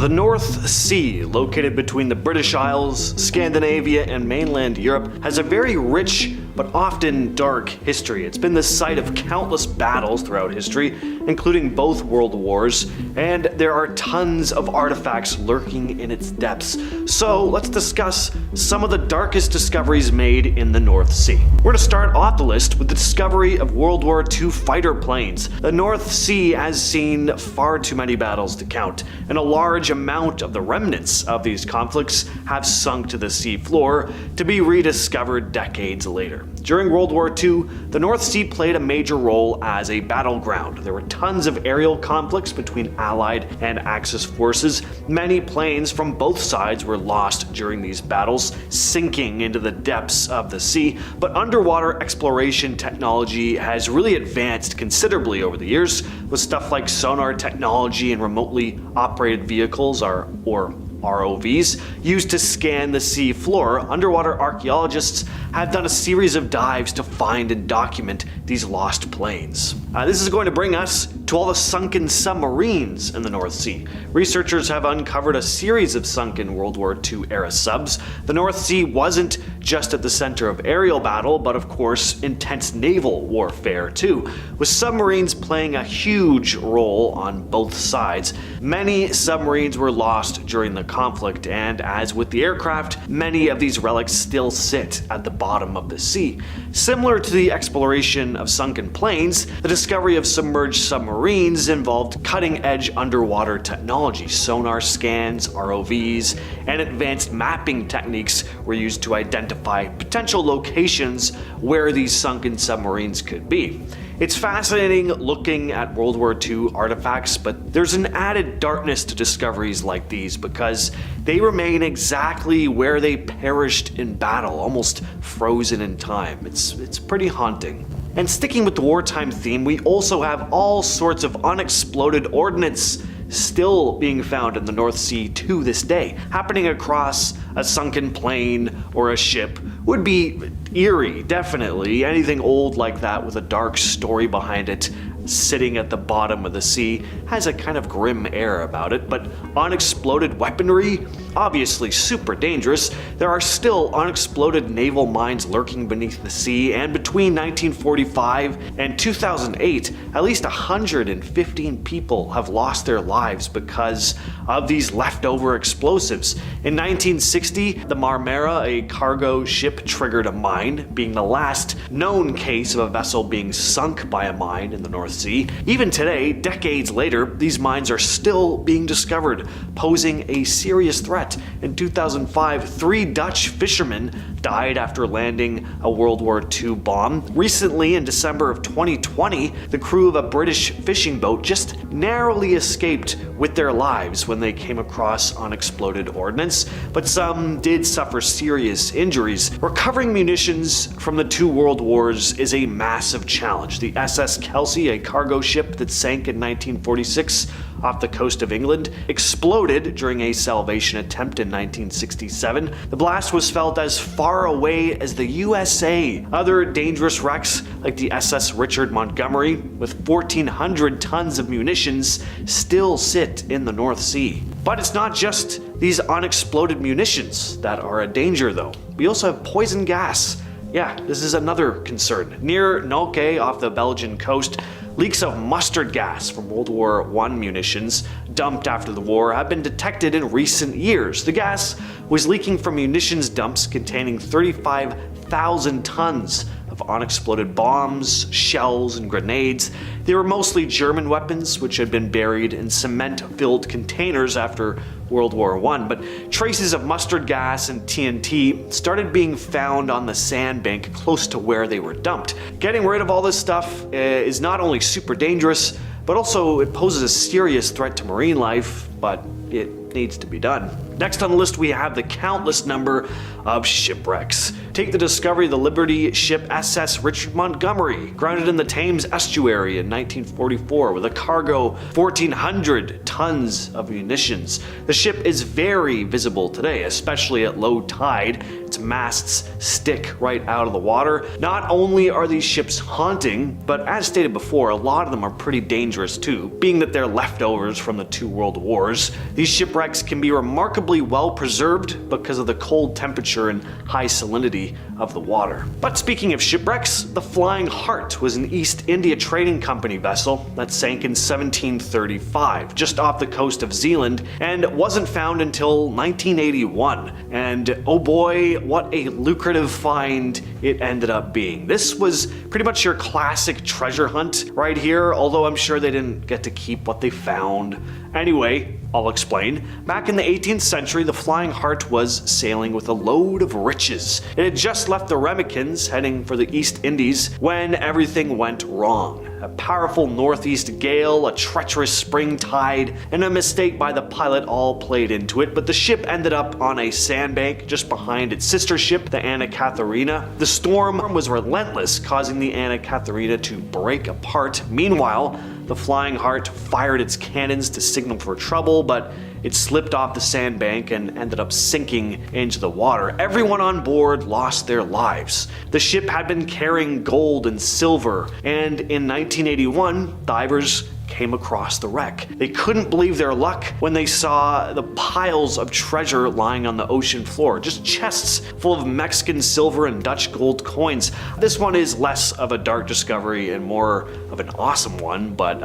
The North Sea, located between the British Isles, Scandinavia, and mainland Europe, has a very rich but often dark history. It's been the site of countless battles throughout history, including both world wars, and there are tons of artifacts lurking in its depths. So let's discuss some of the darkest discoveries made in the North Sea. We're going to start off the list with the discovery of World War II fighter planes. The North Sea has seen far too many battles to count, and a large amount of the remnants of these conflicts have sunk to the sea floor to be rediscovered decades later. During World War II, the North Sea played a major role as a battleground. There were tons of aerial conflicts between Allied and Axis forces. Many planes from both sides were lost during these battles, sinking into the depths of the sea. But underwater exploration technology has really advanced considerably over the years, with stuff like sonar technology and remotely operated vehicles, or ROVs, used to scan the sea floor. Underwater archaeologists have done a series of dives to find and document these lost planes. This is going to bring us to all the sunken submarines in the North Sea. Researchers have uncovered a series of sunken World War II era subs. The North Sea wasn't just at the center of aerial battle, but of course intense naval warfare too, with submarines playing a huge role on both sides. Many submarines were lost during the conflict, and as with the aircraft, many of these relics still sit at the bottom of the sea. Similar to the exploration of sunken planes, the discovery of submerged submarines involved cutting-edge underwater technology. Sonar scans, ROVs, and advanced mapping techniques were used to identify potential locations where these sunken submarines could be. It's fascinating looking at World War II artifacts, but there's an added darkness to discoveries like these because they remain exactly where they perished in battle, almost frozen in time. It's pretty haunting. And sticking with the wartime theme, we also have all sorts of unexploded ordnance still being found in the North Sea to this day. Happening across a sunken plane or a ship would be eerie, definitely. Anything old like that with a dark story behind it sitting at the bottom of the sea has a kind of grim air about it, but unexploded weaponry, obviously super dangerous. There are still unexploded naval mines lurking beneath the sea, and between 1945 and 2008, at least 115 people have lost their lives because of these leftover explosives. In 1960, the Marmara, a cargo ship, triggered a mine, being the last known case of a vessel being sunk by a mine in the North Sea. Even today, decades later, these mines are still being discovered, posing a serious threat. In 2005, 3 Dutch fishermen died after landing a World War II bomb. Recently, in December of 2020, the crew of a British fishing boat just narrowly escaped with their lives when they came across unexploded ordnance, but some did suffer serious injuries. Recovering munitions from the 2 world wars is a massive challenge. The SS Kelsey, a cargo ship that sank in 1946 off the coast of England, exploded during a salvation attempt in 1967. The blast was felt as far away as the USA. Other dangerous wrecks, like the SS Richard Montgomery, with 1,400 tons of munitions, still sit in the North Sea. But it's not just these unexploded munitions that are a danger, though. We also have poison gas. Yeah, this is another concern. Near Nokke, off the Belgian coast, leaks of mustard gas from World War I munitions dumped after the war have been detected in recent years. The gas was leaking from munitions dumps containing 35,000 tons of unexploded bombs, shells, and grenades. They were mostly German weapons, which had been buried in cement-filled containers after World War I, but traces of mustard gas and TNT started being found on the sandbank close to where they were dumped. Getting rid of all this stuff is not only super dangerous, but also it poses a serious threat to marine life, but it needs to be done. Next on the list, we have the countless number of shipwrecks. Take the discovery of the Liberty ship SS Richard Montgomery, grounded in the Thames estuary in 1944 with a cargo 1,400 tons of munitions. The ship is very visible today, especially at low tide. Its masts stick right out of the water. Not only are these ships haunting, but as stated before, a lot of them are pretty dangerous too, being that they're leftovers from the 2 world wars. These These shipwrecks can be remarkably well preserved because of the cold temperature and high salinity of the water. But speaking of shipwrecks, the Flying Heart was an East India Trading Company vessel that sank in 1735, just off the coast of Zealand, and wasn't found until 1981. And oh boy, what a lucrative find it ended up being. This was pretty much your classic treasure hunt right here, although I'm sure they didn't get to keep what they found. Anyway, I'll explain. Back in the 18th century, the Flying Heart was sailing with a load of riches. It had just left the Remicades, heading for the East Indies, when everything went wrong. A powerful northeast gale, a treacherous spring tide, and a mistake by the pilot all played into it, but the ship ended up on a sandbank just behind its sister ship, the Anna Katharina. The storm was relentless, causing the Anna Katharina to break apart. Meanwhile, the Flying Heart fired its cannons to signal for trouble, but it slipped off the sandbank and ended up sinking into the water. Everyone on board lost their lives. The ship had been carrying gold and silver, and in 1981, divers came across the wreck. They couldn't believe their luck when they saw the piles of treasure lying on the ocean floor, just chests full of Mexican silver and Dutch gold coins. This one is less of a dark discovery and more of an awesome one, but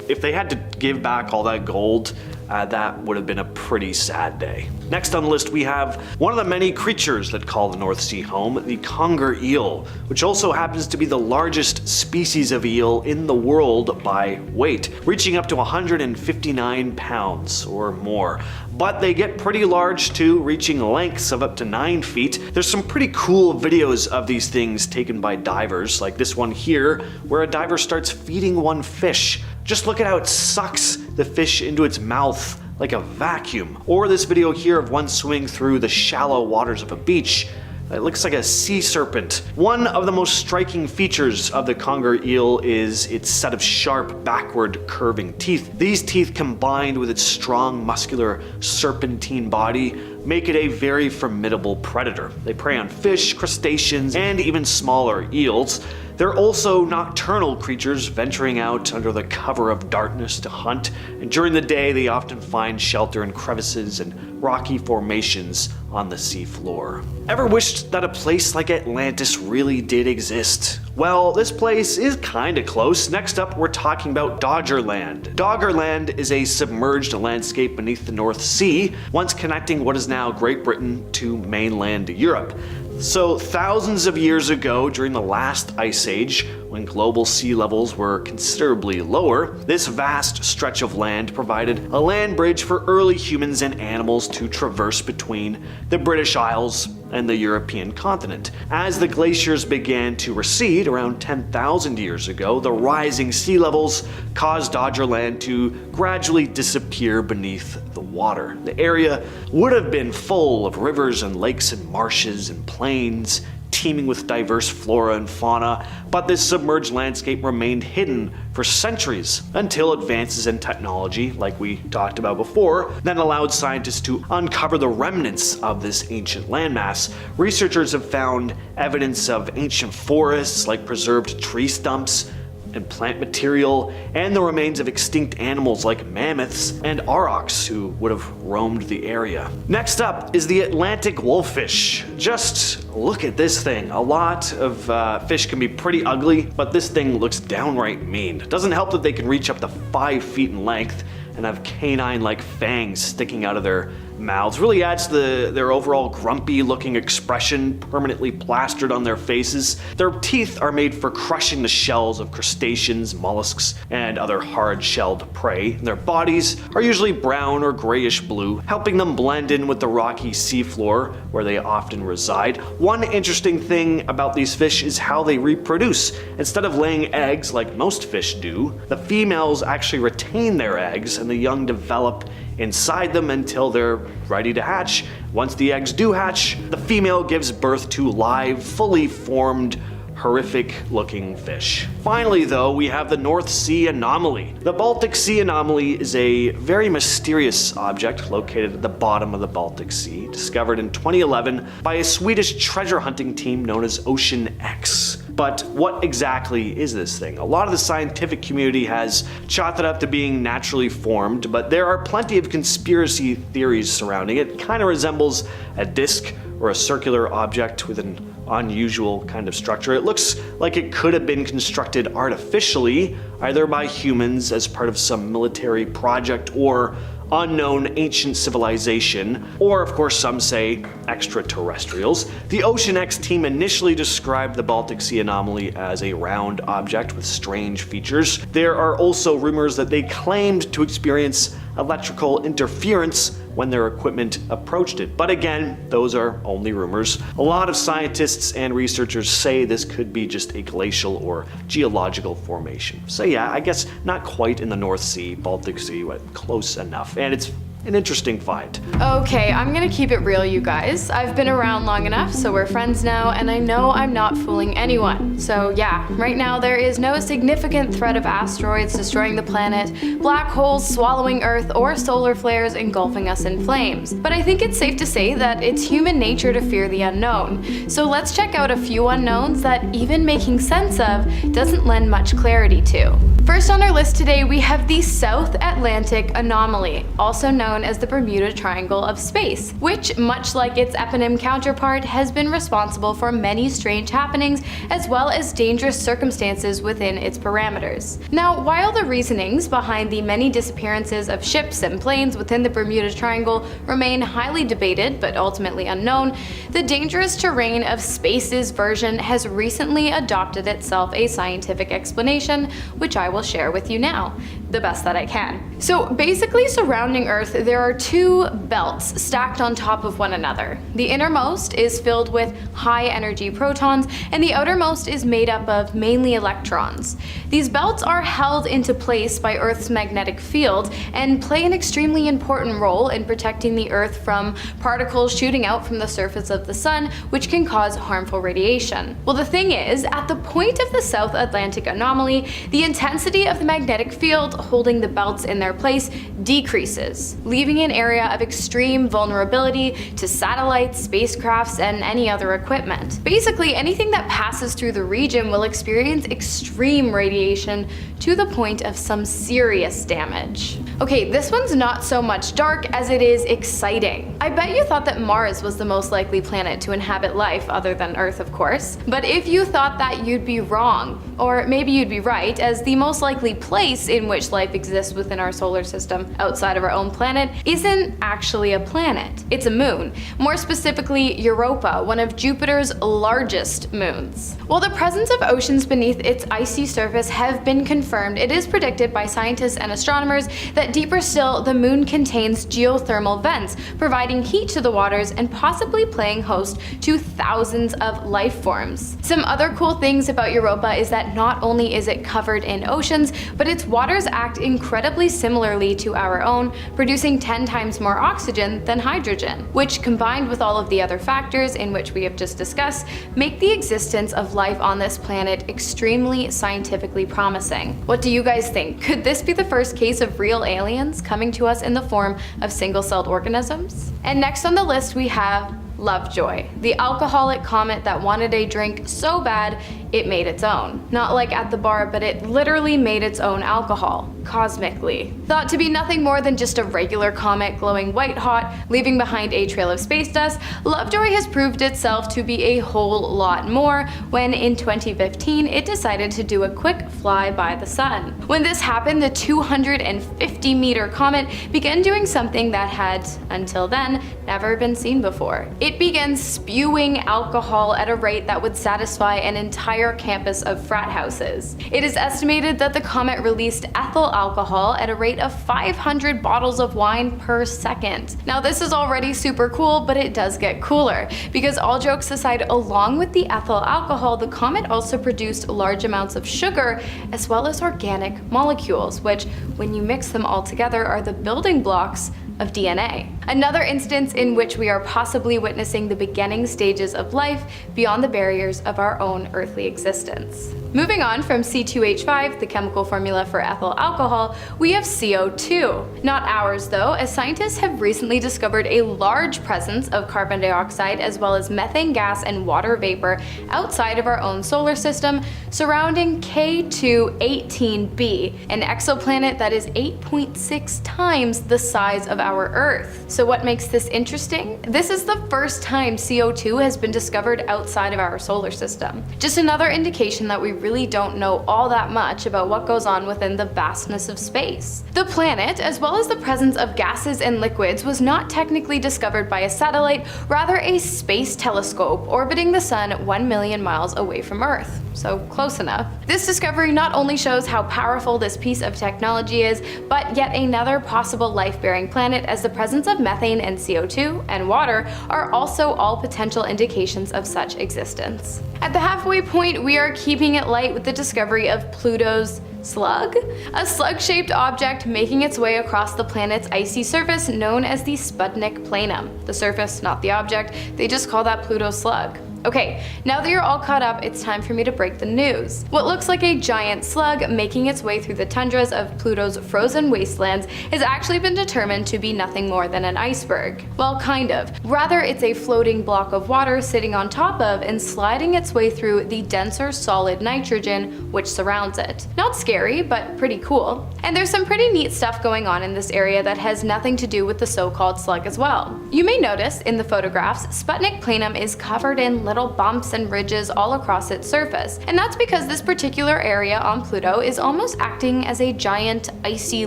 if they had to give back all that gold, that would have been a pretty sad day. Next on the list we have one of the many creatures that call the North Sea home, the conger eel, which also happens to be the largest species of eel in the world by weight, reaching up to 159 pounds or more. But they get pretty large too, reaching lengths of up to 9 feet. There's some pretty cool videos of these things taken by divers, like this one here, where a diver starts feeding one fish. Just look at how it sucks the fish into its mouth like a vacuum. Or this video here of one swimming through the shallow waters of a beach. It looks like a sea serpent. One of the most striking features of the conger eel is its set of sharp, backward curving teeth. These teeth, combined with its strong, muscular, serpentine body, make it a very formidable predator. They prey on fish, crustaceans, and even smaller eels. They're also nocturnal creatures, venturing out under the cover of darkness to hunt, and during the day they often find shelter in crevices and rocky formations on the seafloor. Ever wished that a place like Atlantis really did exist? Well, this place is kinda close. Next up, we're talking about Doggerland. Doggerland is a submerged landscape beneath the North Sea, once connecting what is now Great Britain to mainland Europe. So thousands of years ago, during the last ice age, when global sea levels were considerably lower, this vast stretch of land provided a land bridge for early humans and animals to traverse between the British Isles and the European continent. As the glaciers began to recede around 10,000 years ago, the rising sea levels caused Doggerland to gradually disappear beneath the water. The area would have been full of rivers and lakes and marshes and plains, teeming with diverse flora and fauna, but this submerged landscape remained hidden for centuries until advances in technology, like we talked about before, then allowed scientists to uncover the remnants of this ancient landmass. Researchers have found evidence of ancient forests, like preserved tree stumps and plant material, and the remains of extinct animals like mammoths and aurochs who would have roamed the area. Next up is the Atlantic wolffish. Just look at this thing. A lot of fish can be pretty ugly, but this thing looks downright mean. It doesn't help that they can reach up to 5 feet in length and have canine-like fangs sticking out of their mouths. Really adds to their overall grumpy looking expression, permanently plastered on their faces. Their teeth are made for crushing the shells of crustaceans, mollusks, and other hard-shelled prey. Their bodies are usually brown or grayish blue, helping them blend in with the rocky seafloor where they often reside. One interesting thing about these fish is how they reproduce. Instead of laying eggs like most fish do, the females actually retain their eggs and the young develop inside them until they're ready to hatch. Once the eggs do hatch, the female gives birth to live, fully formed, horrific looking fish. Finally though, we have the North Sea anomaly. The Baltic Sea anomaly is a very mysterious object located at the bottom of the Baltic Sea, discovered in 2011 by a Swedish treasure hunting team known as Ocean X. But what exactly is this thing? A lot of the scientific community has chalked it up to being naturally formed, but there are plenty of conspiracy theories surrounding it. It kind of resembles a disk or a circular object with an unusual kind of structure. It looks like it could have been constructed artificially, either by humans as part of some military project or unknown ancient civilization, or of course some say extraterrestrials. The Ocean X team initially described the Baltic Sea anomaly as a round object with strange features. There are also rumors that they claimed to experience electrical interference when their equipment approached it. But again, those are only rumors. A lot of scientists and researchers say this could be just a glacial or geological formation. So yeah, I guess not quite in the North Sea, Baltic Sea, but close enough. And it's an interesting find. Okay, I'm gonna keep it real, you guys. I've been around long enough, so we're friends now, and I know I'm not fooling anyone. So yeah, right now there is no significant threat of asteroids destroying the planet, black holes swallowing Earth, or solar flares engulfing us in flames. But I think it's safe to say that it's human nature to fear the unknown. So let's check out a few unknowns that even making sense of doesn't lend much clarity to. First on our list today, we have the South Atlantic Anomaly, also known as the Bermuda Triangle of space, which, much like its eponym counterpart, has been responsible for many strange happenings as well as dangerous circumstances within its parameters. Now, while the reasonings behind the many disappearances of ships and planes within the Bermuda Triangle remain highly debated but ultimately unknown, the dangerous terrain of space's version has recently adopted itself a scientific explanation, which I will share with you now, the best that I can. So basically, surrounding Earth, there are two belts stacked on top of one another. The innermost is filled with high energy protons, and the outermost is made up of mainly electrons. These belts are held into place by Earth's magnetic field and play an extremely important role in protecting the Earth from particles shooting out from the surface of the sun, which can cause harmful radiation. Well, the thing is, at the point of the South Atlantic Anomaly, the intensity of the magnetic field holding the belts in their place decreases, leaving an area of extreme vulnerability to satellites, spacecrafts, and any other equipment. Basically, anything that passes through the region will experience extreme radiation to the point of some serious damage. Okay, this one's not so much dark as it is exciting. I bet you thought that Mars was the most likely planet to inhabit life, other than Earth, of course. But if you thought that, you'd be wrong. Or maybe you'd be right, as the most likely place in which life exists within our solar system outside of our own planet isn't actually a planet. It's a moon. More specifically, Europa, one of Jupiter's largest moons. While the presence of oceans beneath its icy surface have been confirmed, it is predicted by scientists and astronomers that deeper still, the moon contains geothermal vents, providing heat to the waters and possibly playing host to thousands of life forms. Some other cool things about Europa is that not only is it covered in oceans, but its waters act incredibly similarly to our own, producing 10 times more oxygen than hydrogen, which, combined with all of the other factors in which we have just discussed, make the existence of life on this planet extremely scientifically promising. What do you guys think? Could this be the first case of real aliens coming to us in the form of single-celled organisms? And next on the list we have Lovejoy, the alcoholic comet that wanted a drink so bad it made its own. Not like at the bar, but it literally made its own alcohol, cosmically. Thought to be nothing more than just a regular comet glowing white hot, leaving behind a trail of space dust, Lovejoy has proved itself to be a whole lot more when in 2015 it decided to do a quick fly by the sun. When this happened, the 250-meter comet began doing something that had, until then, never been seen before. It began spewing alcohol at a rate that would satisfy an entire campus of frat houses. It is estimated that the comet released ethyl alcohol at a rate of 500 bottles of wine per second. Now this is already super cool, but it does get cooler, because all jokes aside, along with the ethyl alcohol, the comet also produced large amounts of sugar as well as organic molecules, which, when you mix them all together, are the building blocks of DNA. Another instance in which we are possibly witnessing the beginning stages of life beyond the barriers of our own earthly existence. Moving on from C2H5, the chemical formula for ethyl alcohol, we have CO2. Not ours though, as scientists have recently discovered a large presence of carbon dioxide as well as methane gas and water vapor outside of our own solar system, surrounding K2-18b, an exoplanet that is 8.6 times the size of our Earth. So what makes this interesting? This is the first time CO2 has been discovered outside of our solar system. Just another indication that we really don't know all that much about what goes on within the vastness of space. The planet, as well as the presence of gases and liquids, was not technically discovered by a satellite, rather a space telescope orbiting the sun 1 million miles away from Earth. So close enough. This discovery not only shows how powerful this piece of technology is, but yet another possible life-bearing planet, as the presence of methane and CO2 and water are also all potential indications of such existence. At the halfway point, we are keeping it light with the discovery of Pluto's slug? A slug-shaped object making its way across the planet's icy surface known as the Sputnik planum. The surface, not the object, they just call that Pluto's slug. Okay, now that you're all caught up, it's time for me to break the news. What looks like a giant slug making its way through the tundras of Pluto's frozen wastelands has actually been determined to be nothing more than an iceberg. Well, kind of. Rather, it's a floating block of water sitting on top of and sliding its way through the denser solid nitrogen which surrounds it. Not scary, but pretty cool. And there's some pretty neat stuff going on in this area that has nothing to do with the so-called slug as well. You may notice in the photographs, Sputnik planum is covered in little bumps and ridges all across its surface, and that's because this particular area on Pluto is almost acting as a giant icy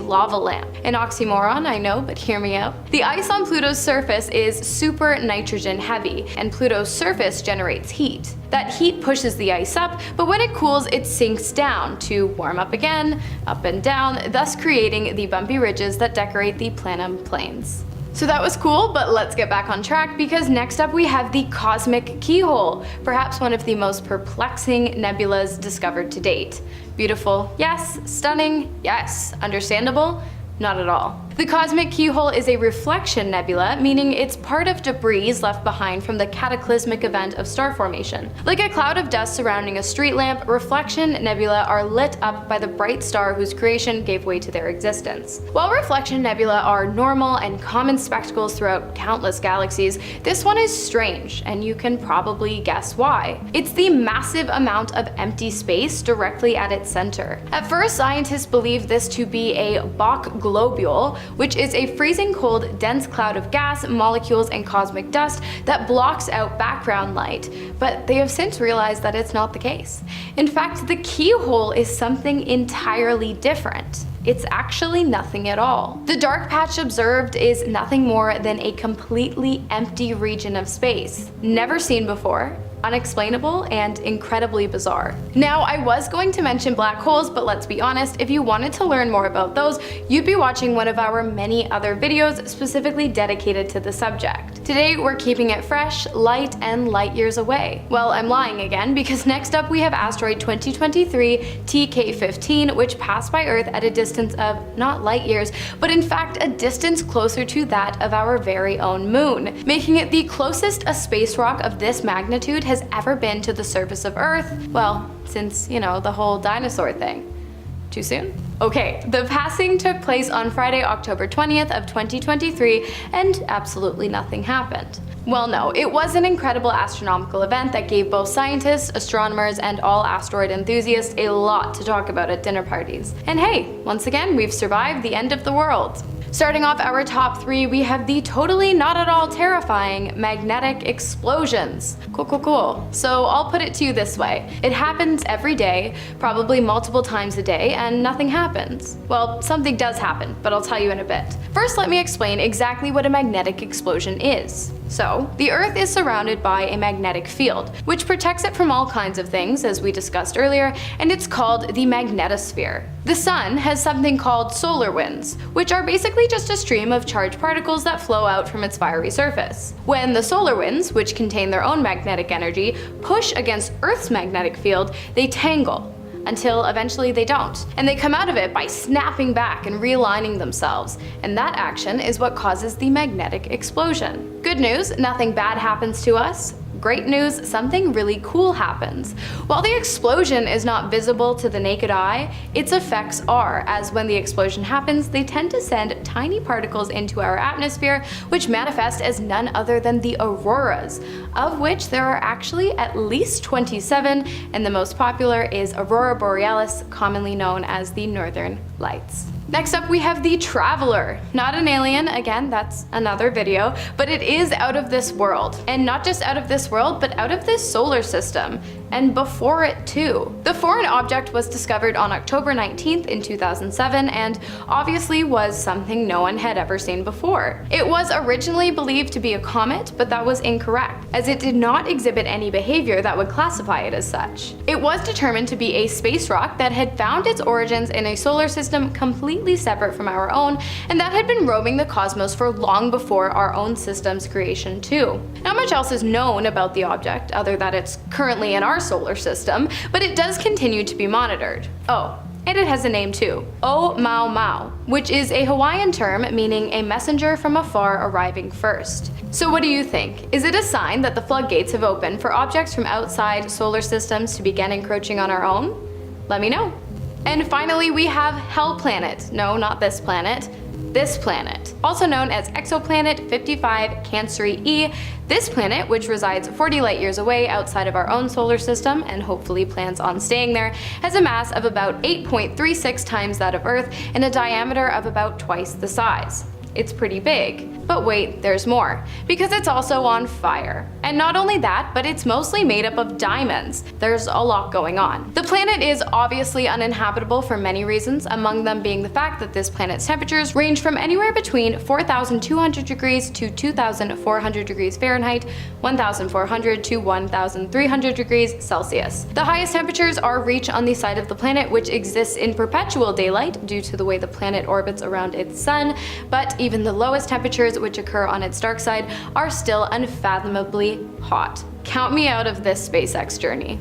lava lamp. An oxymoron, I know, but hear me out. The ice on Pluto's surface is super nitrogen heavy, and Pluto's surface generates heat. That heat pushes the ice up, but when it cools, it sinks down to warm up again, up and down, thus creating the bumpy ridges that decorate the planum plains. So that was cool, but let's get back on track, because next up we have the cosmic keyhole, perhaps one of the most perplexing nebulas discovered to date. Beautiful, yes. Stunning, yes. Understandable, not at all. The cosmic keyhole is a reflection nebula, meaning it's part of debris left behind from the cataclysmic event of star formation. Like a cloud of dust surrounding a street lamp, reflection nebula are lit up by the bright star whose creation gave way to their existence. While reflection nebula are normal and common spectacles throughout countless galaxies, this one is strange, and you can probably guess why. It's the massive amount of empty space directly at its center. At first, scientists believed this to be a Bok globule, which is a freezing cold, dense cloud of gas, molecules, and cosmic dust that blocks out background light, but they have since realized that it's not the case. In fact, the keyhole is something entirely different. It's actually nothing at all. The dark patch observed is nothing more than a completely empty region of space, never seen before, unexplainable, and incredibly bizarre. Now, I was going to mention black holes, but let's be honest, if you wanted to learn more about those, you'd be watching one of our many other videos specifically dedicated to the subject. Today, we're keeping it fresh, light, and light years away. Well, I'm lying again, because next up we have asteroid 2023 TK15, which passed by Earth at a distance of not light years, but in fact a distance closer to that of our very own moon, making it the closest a space rock of this magnitude has ever been to the surface of Earth, well, since, you know, the whole dinosaur thing. Too soon? Okay, the passing took place on Friday, October 20th of 2023, and absolutely nothing happened. Well, no, it was an incredible astronomical event that gave both scientists, astronomers, and all asteroid enthusiasts a lot to talk about at dinner parties. And hey, once again, we've survived the end of the world. Starting off our top three, we have the totally not at all terrifying magnetic explosions. Cool. So I'll put it to you this way. It happens every day, probably multiple times a day, and nothing happens. Well, something does happen, but I'll tell you in a bit. First, let me explain exactly what a magnetic explosion is. So, the Earth is surrounded by a magnetic field, which protects it from all kinds of things, as we discussed earlier, and it's called the magnetosphere. The Sun has something called solar winds, which are basically just a stream of charged particles that flow out from its fiery surface. When the solar winds, which contain their own magnetic energy, push against Earth's magnetic field, they tangle, until eventually they don't. And they come out of it by snapping back and realigning themselves. And that action is what causes the magnetic explosion. Good news, nothing bad happens to us. Great news, something really cool happens. While the explosion is not visible to the naked eye, its effects are, as when the explosion happens, they tend to send tiny particles into our atmosphere, which manifest as none other than the auroras, of which there are actually at least 27, and the most popular is Aurora Borealis, commonly known as the Northern Lights. Next up we have the Traveler. Not an alien, again that's another video, but it is out of this world. And not just out of this world, but out of this solar system. And before it too. The foreign object was discovered on October 19th in 2007 and obviously was something no one had ever seen before. It was originally believed to be a comet, but that was incorrect, as it did not exhibit any behavior that would classify it as such. It was determined to be a space rock that had found its origins in a solar system completely separate from our own, and that had been roaming the cosmos for long before our own system's creation too. Not much else is known about the object, other than it's currently in our solar system, but it does continue to be monitored. Oh, and it has a name too, O Mau Mau, which is a Hawaiian term meaning a messenger from afar arriving first. So what do you think? Is it a sign that the floodgates have opened for objects from outside solar systems to begin encroaching on our own? Let me know. And finally we have Hell Planet. No, not this planet. This planet, also known as exoplanet 55 Cancri E. This planet, which resides 40 light years away outside of our own solar system and hopefully plans on staying there, has a mass of about 8.36 times that of Earth and a diameter of about twice the size. It's pretty big. But wait, there's more, because it's also on fire. And not only that, but it's mostly made up of diamonds. There's a lot going on. The planet is obviously uninhabitable for many reasons, among them being the fact that this planet's temperatures range from anywhere between 4,200 degrees to 2,400 degrees Fahrenheit, 1,400 to 1,300 degrees Celsius. The highest temperatures are reached on the side of the planet which exists in perpetual daylight due to the way the planet orbits around its sun, but even the lowest temperatures which occur on its dark side are still unfathomably hot. Count me out of this SpaceX journey.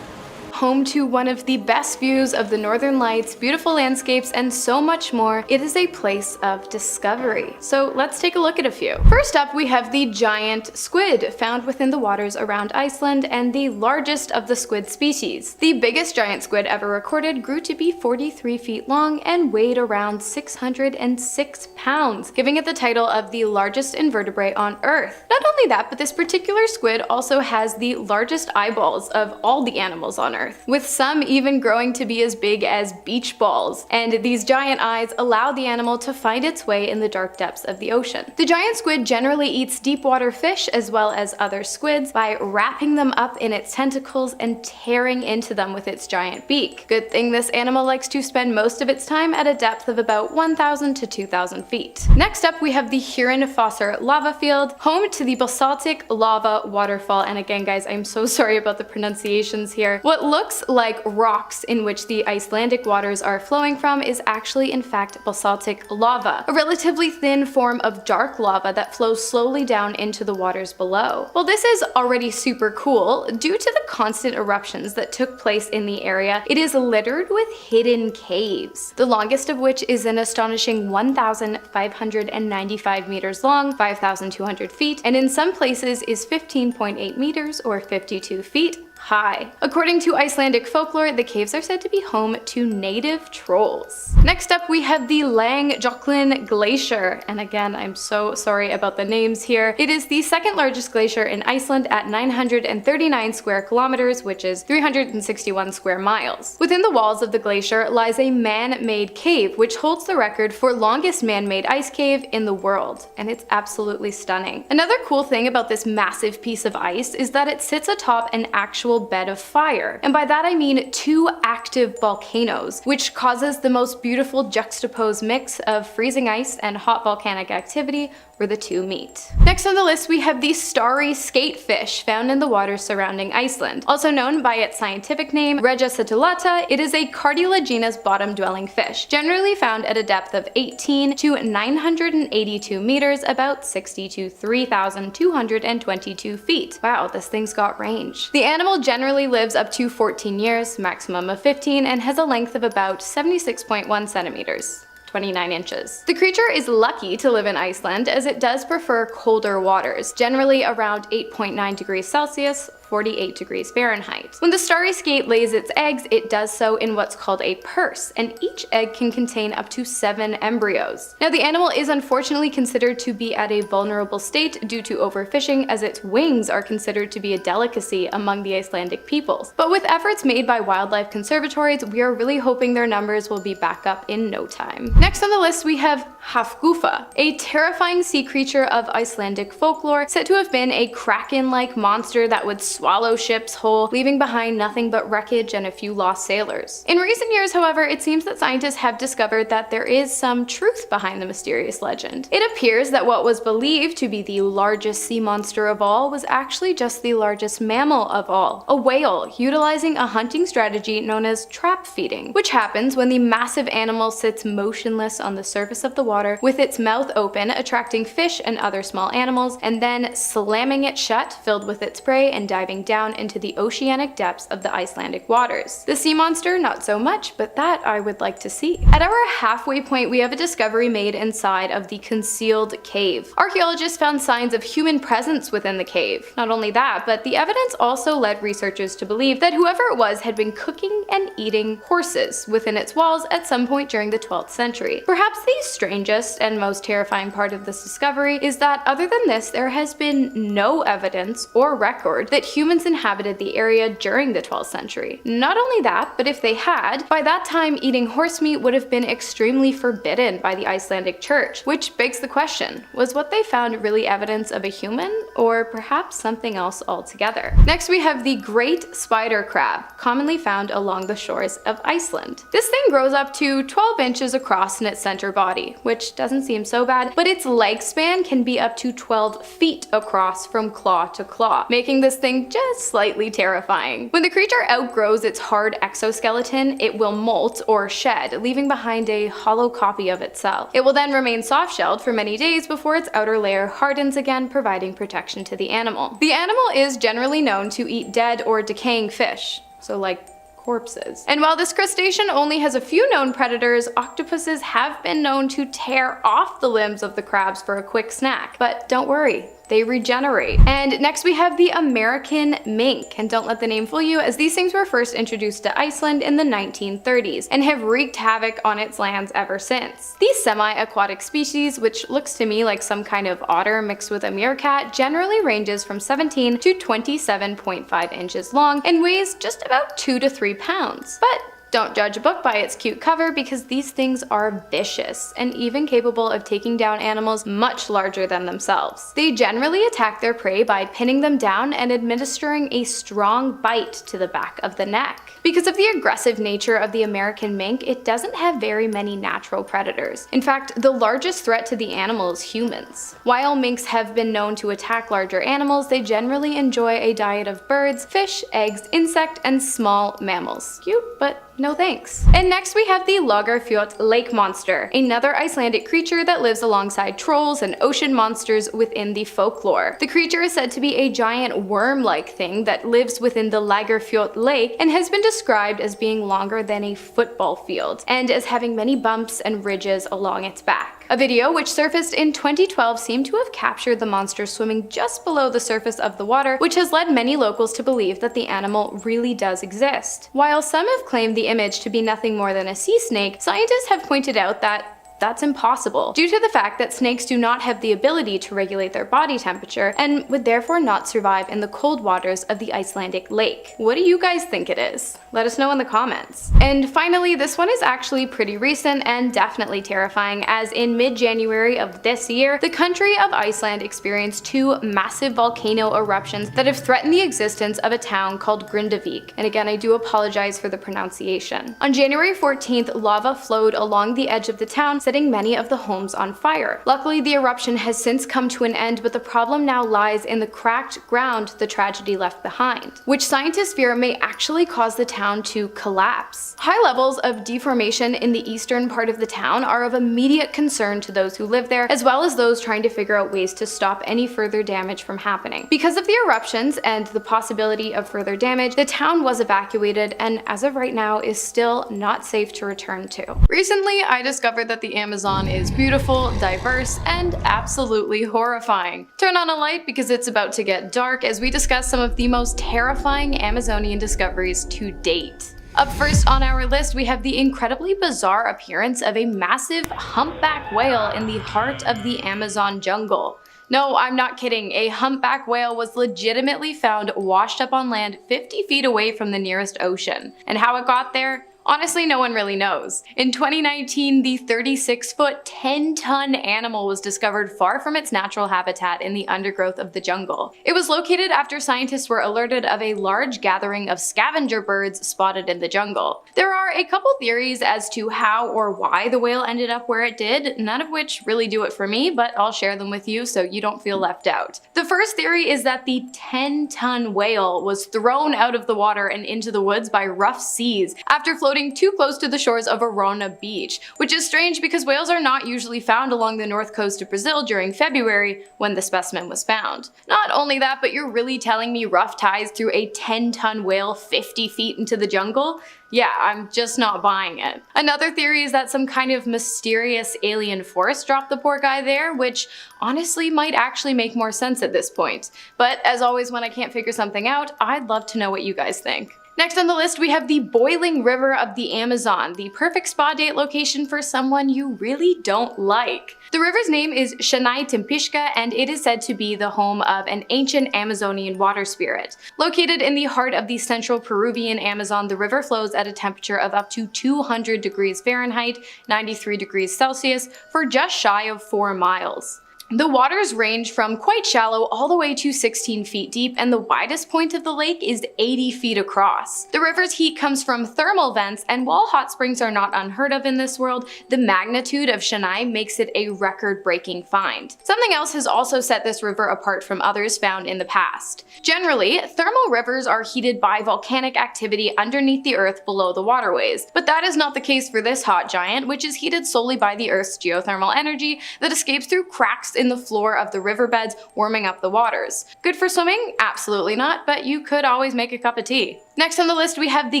Home to one of the best views of the Northern Lights, beautiful landscapes, and so much more, it is a place of discovery. So let's take a look at a few. First up, we have the giant squid, found within the waters around Iceland and the largest of the squid species. The biggest giant squid ever recorded grew to be 43 feet long and weighed around 606 pounds, giving it the title of the largest invertebrate on Earth. Not only that, but this particular squid also has the largest eyeballs of all the animals on Earth, with some even growing to be as big as beach balls, and these giant eyes allow the animal to find its way in the dark depths of the ocean. The giant squid generally eats deep water fish as well as other squids by wrapping them up in its tentacles and tearing into them with its giant beak. Good thing this animal likes to spend most of its time at a depth of about 1,000 to 2,000 feet. Next up we have the Hurin-Fossar lava field, home to the basaltic lava waterfall, and again guys, I'm so sorry about the pronunciations here. What looks like rocks in which the Icelandic waters are flowing from is actually in fact basaltic lava, a relatively thin form of dark lava that flows slowly down into the waters below. While this is already super cool, due to the constant eruptions that took place in the area, it is littered with hidden caves, the longest of which is an astonishing 1,595 meters long, 5,200 feet, and in some places is 15.8 meters or 52 feet high. According to Icelandic folklore, the caves are said to be home to native trolls. Next up we have the Langjökull Glacier, and again I'm so sorry about the names here. It is the second largest glacier in Iceland at 939 square kilometers, which is 361 square miles. Within the walls of the glacier lies a man-made cave which holds the record for longest man-made ice cave in the world, and it's absolutely stunning. Another cool thing about this massive piece of ice is that it sits atop an actual bed of fire, and by that I mean two active volcanoes, which causes the most beautiful juxtaposed mix of freezing ice and hot volcanic activity where the two meet. Next on the list we have the starry skatefish, found in the waters surrounding Iceland. Also known by its scientific name Regicetulata, it is a cartilaginous bottom-dwelling fish, generally found at a depth of 18 to 982 meters, about 60 to 3,222 feet. Wow, this thing's got range. The animal generally lives up to 14 years, maximum of 15, and has a length of about 76.1 centimeters. 29 inches. The creature is lucky to live in Iceland as it does prefer colder waters, generally around 8.9 degrees Celsius, 48 degrees Fahrenheit. When the starry skate lays its eggs, it does so in what's called a purse, and each egg can contain up to 7 embryos. Now, the animal is unfortunately considered to be at a vulnerable state due to overfishing, as its wings are considered to be a delicacy among the Icelandic peoples. But with efforts made by wildlife conservatories, we are really hoping their numbers will be back up in no time. Next on the list, we have Hafgufa, a terrifying sea creature of Icelandic folklore, said to have been a kraken-like monster that would swallow ships whole, leaving behind nothing but wreckage and a few lost sailors. In recent years, however, it seems that scientists have discovered that there is some truth behind the mysterious legend. It appears that what was believed to be the largest sea monster of all was actually just the largest mammal of all, a whale, utilizing a hunting strategy known as trap feeding, which happens when the massive animal sits motionless on the surface of the water with its mouth open, attracting fish and other small animals, and then slamming it shut, filled with its prey, and diving down into the oceanic depths of the Icelandic waters. The sea monster, not so much, but that I would like to see. At our halfway point, we have a discovery made inside of the concealed cave. Archaeologists found signs of human presence within the cave. Not only that, but the evidence also led researchers to believe that whoever it was had been cooking and eating horses within its walls at some point during the 12th century. Perhaps the strangest and most terrifying part of this discovery is that other than this, there has been no evidence or record that humans inhabited the area during the 12th century. Not only that, but if they had, by that time eating horse meat would have been extremely forbidden by the Icelandic church, which begs the question, was what they found really evidence of a human, or perhaps something else altogether? Next we have the great spider crab, commonly found along the shores of Iceland. This thing grows up to 12 inches across in its center body, which doesn't seem so bad, but its leg span can be up to 12 feet across from claw to claw, making this thing just slightly terrifying. When the creature outgrows its hard exoskeleton, it will molt or shed, leaving behind a hollow copy of itself. It will then remain soft-shelled for many days before its outer layer hardens again, providing protection to the animal. The animal is generally known to eat dead or decaying fish, so like corpses. And while this crustacean only has a few known predators, octopuses have been known to tear off the limbs of the crabs for a quick snack. But don't worry, they regenerate. And next we have the American mink, and don't let the name fool you, as these things were first introduced to Iceland in the 1930s and have wreaked havoc on its lands ever since. These semi-aquatic species, which looks to me like some kind of otter mixed with a meerkat, generally ranges from 17 to 27.5 inches long and weighs just about 2 to 3 pounds. But don't judge a book by its cute cover, because these things are vicious and even capable of taking down animals much larger than themselves. They generally attack their prey by pinning them down and administering a strong bite to the back of the neck. Because of the aggressive nature of the American mink, it doesn't have very many natural predators. In fact, the largest threat to the animal is humans. While minks have been known to attack larger animals, they generally enjoy a diet of birds, fish, eggs, insect, and small mammals. Cute, but no thanks. And next we have the Lagerfjord lake monster, another Icelandic creature that lives alongside trolls and ocean monsters within the folklore. The creature is said to be a giant worm-like thing that lives within the Lagerfjord lake and has been described as being longer than a football field and as having many bumps and ridges along its back. A video which surfaced in 2012 seemed to have captured the monster swimming just below the surface of the water, which has led many locals to believe that the animal really does exist. While some have claimed the image to be nothing more than a sea snake, scientists have pointed out that that's impossible, due to the fact that snakes do not have the ability to regulate their body temperature and would therefore not survive in the cold waters of the Icelandic lake. What do you guys think it is? Let us know in the comments. And finally, this one is actually pretty recent and definitely terrifying, as in mid-January of this year, the country of Iceland experienced 2 massive volcano eruptions that have threatened the existence of a town called Grindavik. And again, I do apologize for the pronunciation. On January 14th, lava flowed along the edge of the town, setting many of the homes on fire. Luckily, the eruption has since come to an end, but the problem now lies in the cracked ground the tragedy left behind, which scientists fear may actually cause the town to collapse. High levels of deformation in the eastern part of the town are of immediate concern to those who live there, as well as those trying to figure out ways to stop any further damage from happening. Because of the eruptions and the possibility of further damage, the town was evacuated and as of right now is still not safe to return to. Recently, I discovered that the Amazon is beautiful, diverse, and absolutely horrifying. Turn on a light because it's about to get dark as we discuss some of the most terrifying Amazonian discoveries to date. Up first on our list, we have the incredibly bizarre appearance of a massive humpback whale in the heart of the Amazon jungle. No, I'm not kidding. A humpback whale was legitimately found washed up on land 50 feet away from the nearest ocean. And how it got there? Honestly, no one really knows. In 2019, the 36-foot, 10-ton animal was discovered far from its natural habitat in the undergrowth of the jungle. It was located after scientists were alerted of a large gathering of scavenger birds spotted in the jungle. There are a couple theories as to how or why the whale ended up where it did, none of which really do it for me, but I'll share them with you so you don't feel left out. The first theory is that the 10-ton whale was thrown out of the water and into the woods by rough seas after floating too close to the shores of Arona Beach, which is strange because whales are not usually found along the north coast of Brazil during February when the specimen was found. Not only that, but you're really telling me rough tides threw a 10-ton whale 50 feet into the jungle? Yeah, I'm just not buying it. Another theory is that some kind of mysterious alien force dropped the poor guy there, which honestly might actually make more sense at this point. But as always, when I can't figure something out, I'd love to know what you guys think. Next on the list, we have the boiling river of the Amazon, the perfect spa date location for someone you really don't like. The river's name is Shanai Timpishka, and it is said to be the home of an ancient Amazonian water spirit. Located in the heart of the central Peruvian Amazon, the river flows at a temperature of up to 200 degrees Fahrenheit, 93 degrees Celsius, for just shy of 4 miles. The waters range from quite shallow all the way to 16 feet deep, and the widest point of the lake is 80 feet across. The river's heat comes from thermal vents, and while hot springs are not unheard of in this world, the magnitude of Shanai makes it a record-breaking find. Something else has also set this river apart from others found in the past. Generally, thermal rivers are heated by volcanic activity underneath the earth below the waterways, but that is not the case for this hot giant, which is heated solely by the earth's geothermal energy that escapes through cracks in the floor of the riverbeds, warming up the waters. Good for swimming? Absolutely not, but you could always make a cup of tea. Next on the list, we have the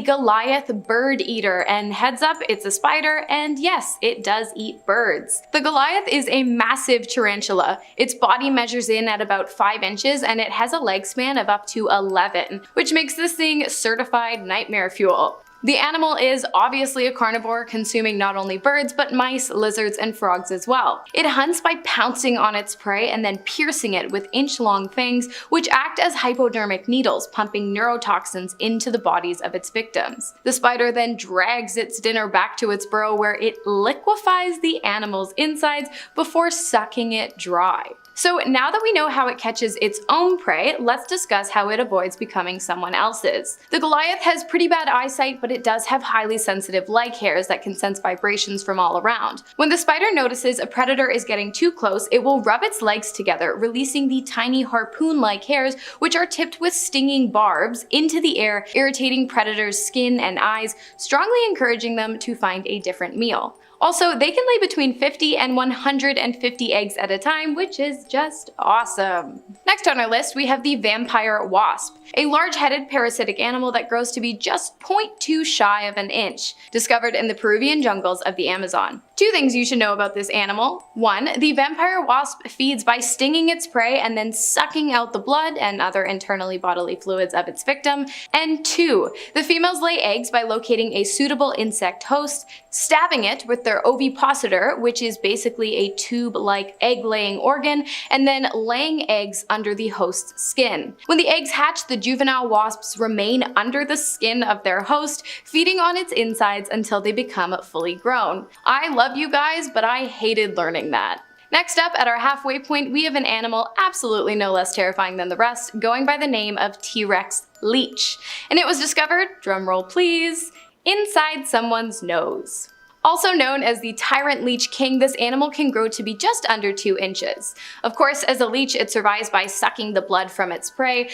Goliath bird eater, and heads up, it's a spider, and yes, it does eat birds. The Goliath is a massive tarantula. Its body measures in at about 5 inches, and it has a leg span of up to 11, which makes this thing certified nightmare fuel. The animal is obviously a carnivore, consuming not only birds, but mice, lizards, and frogs as well. It hunts by pouncing on its prey and then piercing it with inch-long fangs, which act as hypodermic needles, pumping neurotoxins into the bodies of its victims. The spider then drags its dinner back to its burrow, where it liquefies the animal's insides before sucking it dry. So now that we know how it catches its own prey, let's discuss how it avoids becoming someone else's. The Goliath has pretty bad eyesight, but it does have highly sensitive leg hairs that can sense vibrations from all around. When the spider notices a predator is getting too close, it will rub its legs together, releasing the tiny harpoon-like hairs, which are tipped with stinging barbs, into the air, irritating predators' skin and eyes, strongly encouraging them to find a different meal. Also, they can lay between 50 and 150 eggs at a time, which is just awesome. Next on our list, we have the vampire wasp, a large-headed parasitic animal that grows to be just 0.2 shy of an inch, discovered in the Peruvian jungles of the Amazon. 2 things you should know about this animal. 1, the vampire wasp feeds by stinging its prey and then sucking out the blood and other internally bodily fluids of its victim. And 2, the females lay eggs by locating a suitable insect host, stabbing it with their ovipositor, which is basically a tube-like egg-laying organ, and then laying eggs under the host's skin. When the eggs hatch, the juvenile wasps remain under the skin of their host, feeding on its insides until they become fully grown. I love you guys, but I hated learning that. Next up, at our halfway point, we have an animal absolutely no less terrifying than the rest, going by the name of T-Rex leech. And it was discovered, drumroll please, inside someone's nose. Also known as the tyrant leech king, this animal can grow to be just under 2 inches. Of course, as a leech, it survives by sucking the blood from its prey.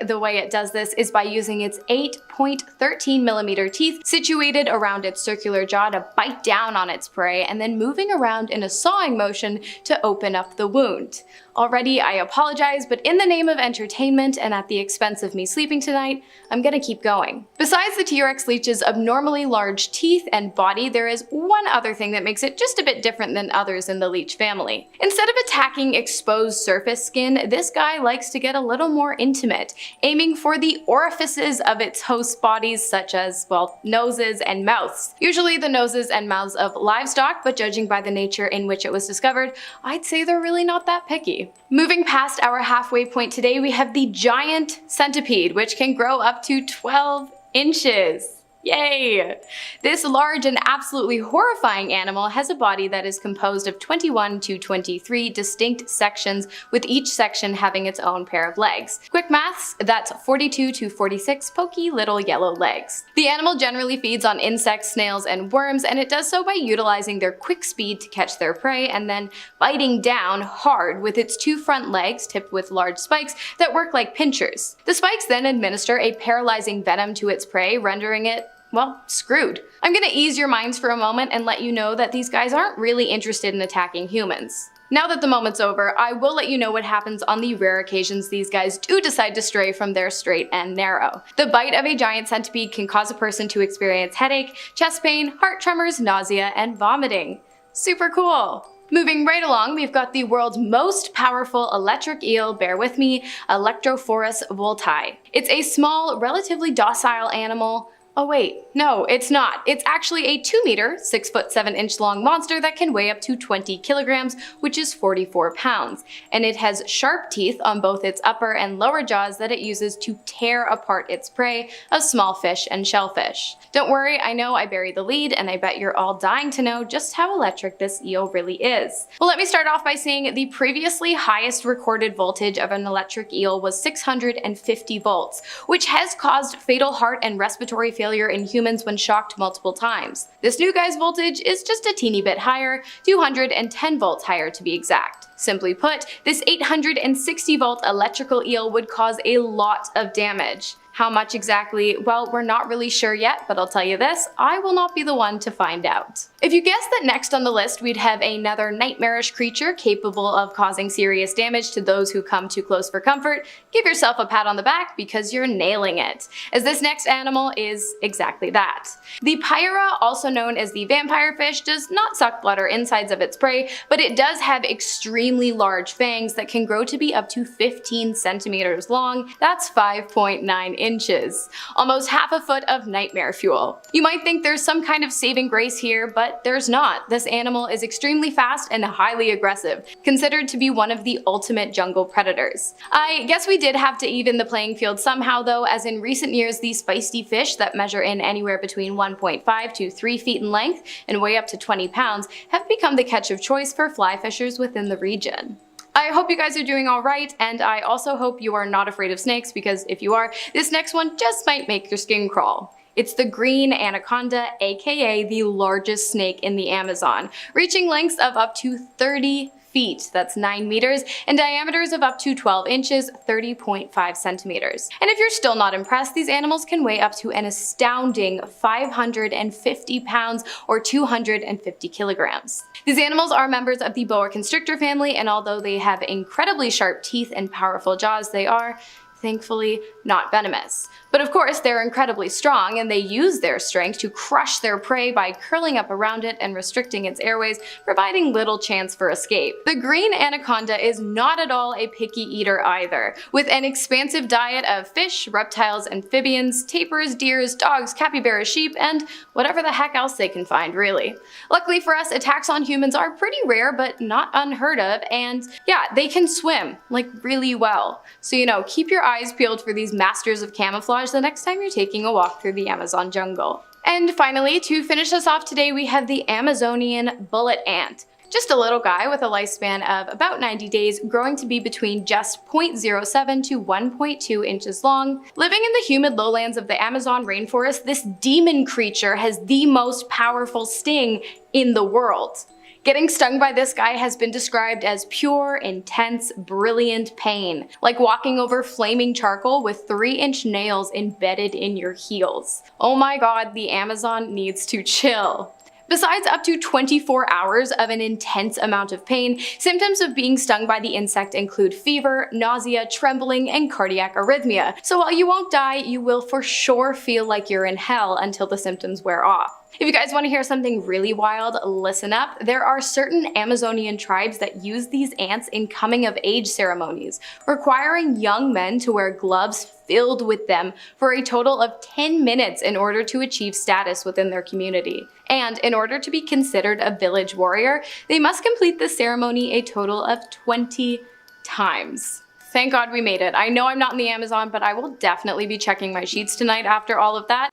The way it does this is by using its 8.13mm teeth situated around its circular jaw to bite down on its prey, and then moving around in a sawing motion to open up the wound. Already, I apologize, but in the name of entertainment and at the expense of me sleeping tonight, I'm gonna keep going. Besides the T Murex leech's abnormally large teeth and body, there is one other thing that makes it just a bit different than others in the leech family. Instead of attacking exposed surface skin, this guy likes to get a little more intimate, aiming for the orifices of its host bodies such as, well, noses and mouths. Usually the noses and mouths of livestock, but judging by the nature in which it was discovered, I'd say they're really not that picky. Moving past our halfway point today, we have the giant centipede, which can grow up to 12 inches. Yay! This large and absolutely horrifying animal has a body that is composed of 21 to 23 distinct sections, with each section having its own pair of legs. Quick maths, that's 42 to 46 pokey little yellow legs. The animal generally feeds on insects, snails, and worms, and it does so by utilizing their quick speed to catch their prey and then biting down hard with its two front legs tipped with large spikes that work like pinchers. The spikes then administer a paralyzing venom to its prey, rendering it, well, screwed. I'm gonna ease your minds for a moment and let you know that these guys aren't really interested in attacking humans. Now that the moment's over, I will let you know what happens on the rare occasions these guys do decide to stray from their straight and narrow. The bite of a giant centipede can cause a person to experience headache, chest pain, heart tremors, nausea, and vomiting. Super cool! Moving right along, we've got the world's most powerful electric eel, bear with me, Electrophorus voltae. It's a small, relatively docile animal. Oh wait, no, it's not. It's actually a 2 meter, 6 foot 7 inch long monster that can weigh up to 20 kilograms, which is 44 pounds. And it has sharp teeth on both its upper and lower jaws that it uses to tear apart its prey of small fish and shellfish. Don't worry, I know I buried the lead, and I bet you're all dying to know just how electric this eel really is. Well, let me start off by saying the previously highest recorded voltage of an electric eel was 650 volts, which has caused fatal heart and respiratory failure in humans when shocked multiple times. This new guy's voltage is just a teeny bit higher, 210 volts higher to be exact. Simply put, this 860 volt electrical eel would cause a lot of damage. How much exactly? Well, we're not really sure yet, but I'll tell you this, I will not be the one to find out. If you guessed that next on the list we'd have another nightmarish creature capable of causing serious damage to those who come too close for comfort, give yourself a pat on the back because you're nailing it, as this next animal is exactly that. The Pyra, also known as the vampire fish, does not suck blood or insides of its prey, but it does have extremely large fangs that can grow to be up to 15 centimeters long. That's 5.9 inches. Almost half a foot of nightmare fuel. You might think there's some kind of saving grace here, but there's not. This animal is extremely fast and highly aggressive, considered to be one of the ultimate jungle predators. I guess we did have to even the playing field somehow though, as in recent years these feisty fish that measure in anywhere between 1.5 to 3 feet in length and weigh up to 20 pounds have become the catch of choice for fly fishers within the region. I hope you guys are doing alright, and I also hope you are not afraid of snakes, because if you are, this next one just might make your skin crawl. It's the green anaconda, aka the largest snake in the Amazon, reaching lengths of up to 30 feet, that's 9 meters, and diameters of up to 12 inches, 30.5 centimeters. And if you're still not impressed, these animals can weigh up to an astounding 550 pounds or 250 kilograms. These animals are members of the boa constrictor family, and although they have incredibly sharp teeth and powerful jaws, they are, thankfully, not venomous. But of course, they're incredibly strong, and they use their strength to crush their prey by curling up around it and restricting its airways, providing little chance for escape. The green anaconda is not at all a picky eater either, with an expansive diet of fish, reptiles, amphibians, tapirs, deers, dogs, capybaras, sheep, and whatever the heck else they can find, really. Luckily for us, attacks on humans are pretty rare, but not unheard of, and yeah, they can swim, like really well. So keep your eyes peeled for these masters of camouflage the next time you're taking a walk through the Amazon jungle. And finally, to finish us off today, we have the Amazonian bullet ant. Just a little guy with a lifespan of about 90 days, growing to be between just 0.07 to 1.2 inches long. Living in the humid lowlands of the Amazon rainforest, this demon creature has the most powerful sting in the world. Getting stung by this guy has been described as pure, intense, brilliant pain, like walking over flaming charcoal with 3-inch nails embedded in your heels. Oh my god, the Amazon needs to chill. Besides up to 24 hours of an intense amount of pain, symptoms of being stung by the insect include fever, nausea, trembling, and cardiac arrhythmia. So while you won't die, you will for sure feel like you're in hell until the symptoms wear off. If you guys want to hear something really wild, listen up. There are certain Amazonian tribes that use these ants in coming-of-age ceremonies, requiring young men to wear gloves filled with them for a total of 10 minutes in order to achieve status within their community. And in order to be considered a village warrior, they must complete the ceremony a total of 20 times. Thank God we made it. I know I'm not in the Amazon, but I will definitely be checking my sheets tonight after all of that.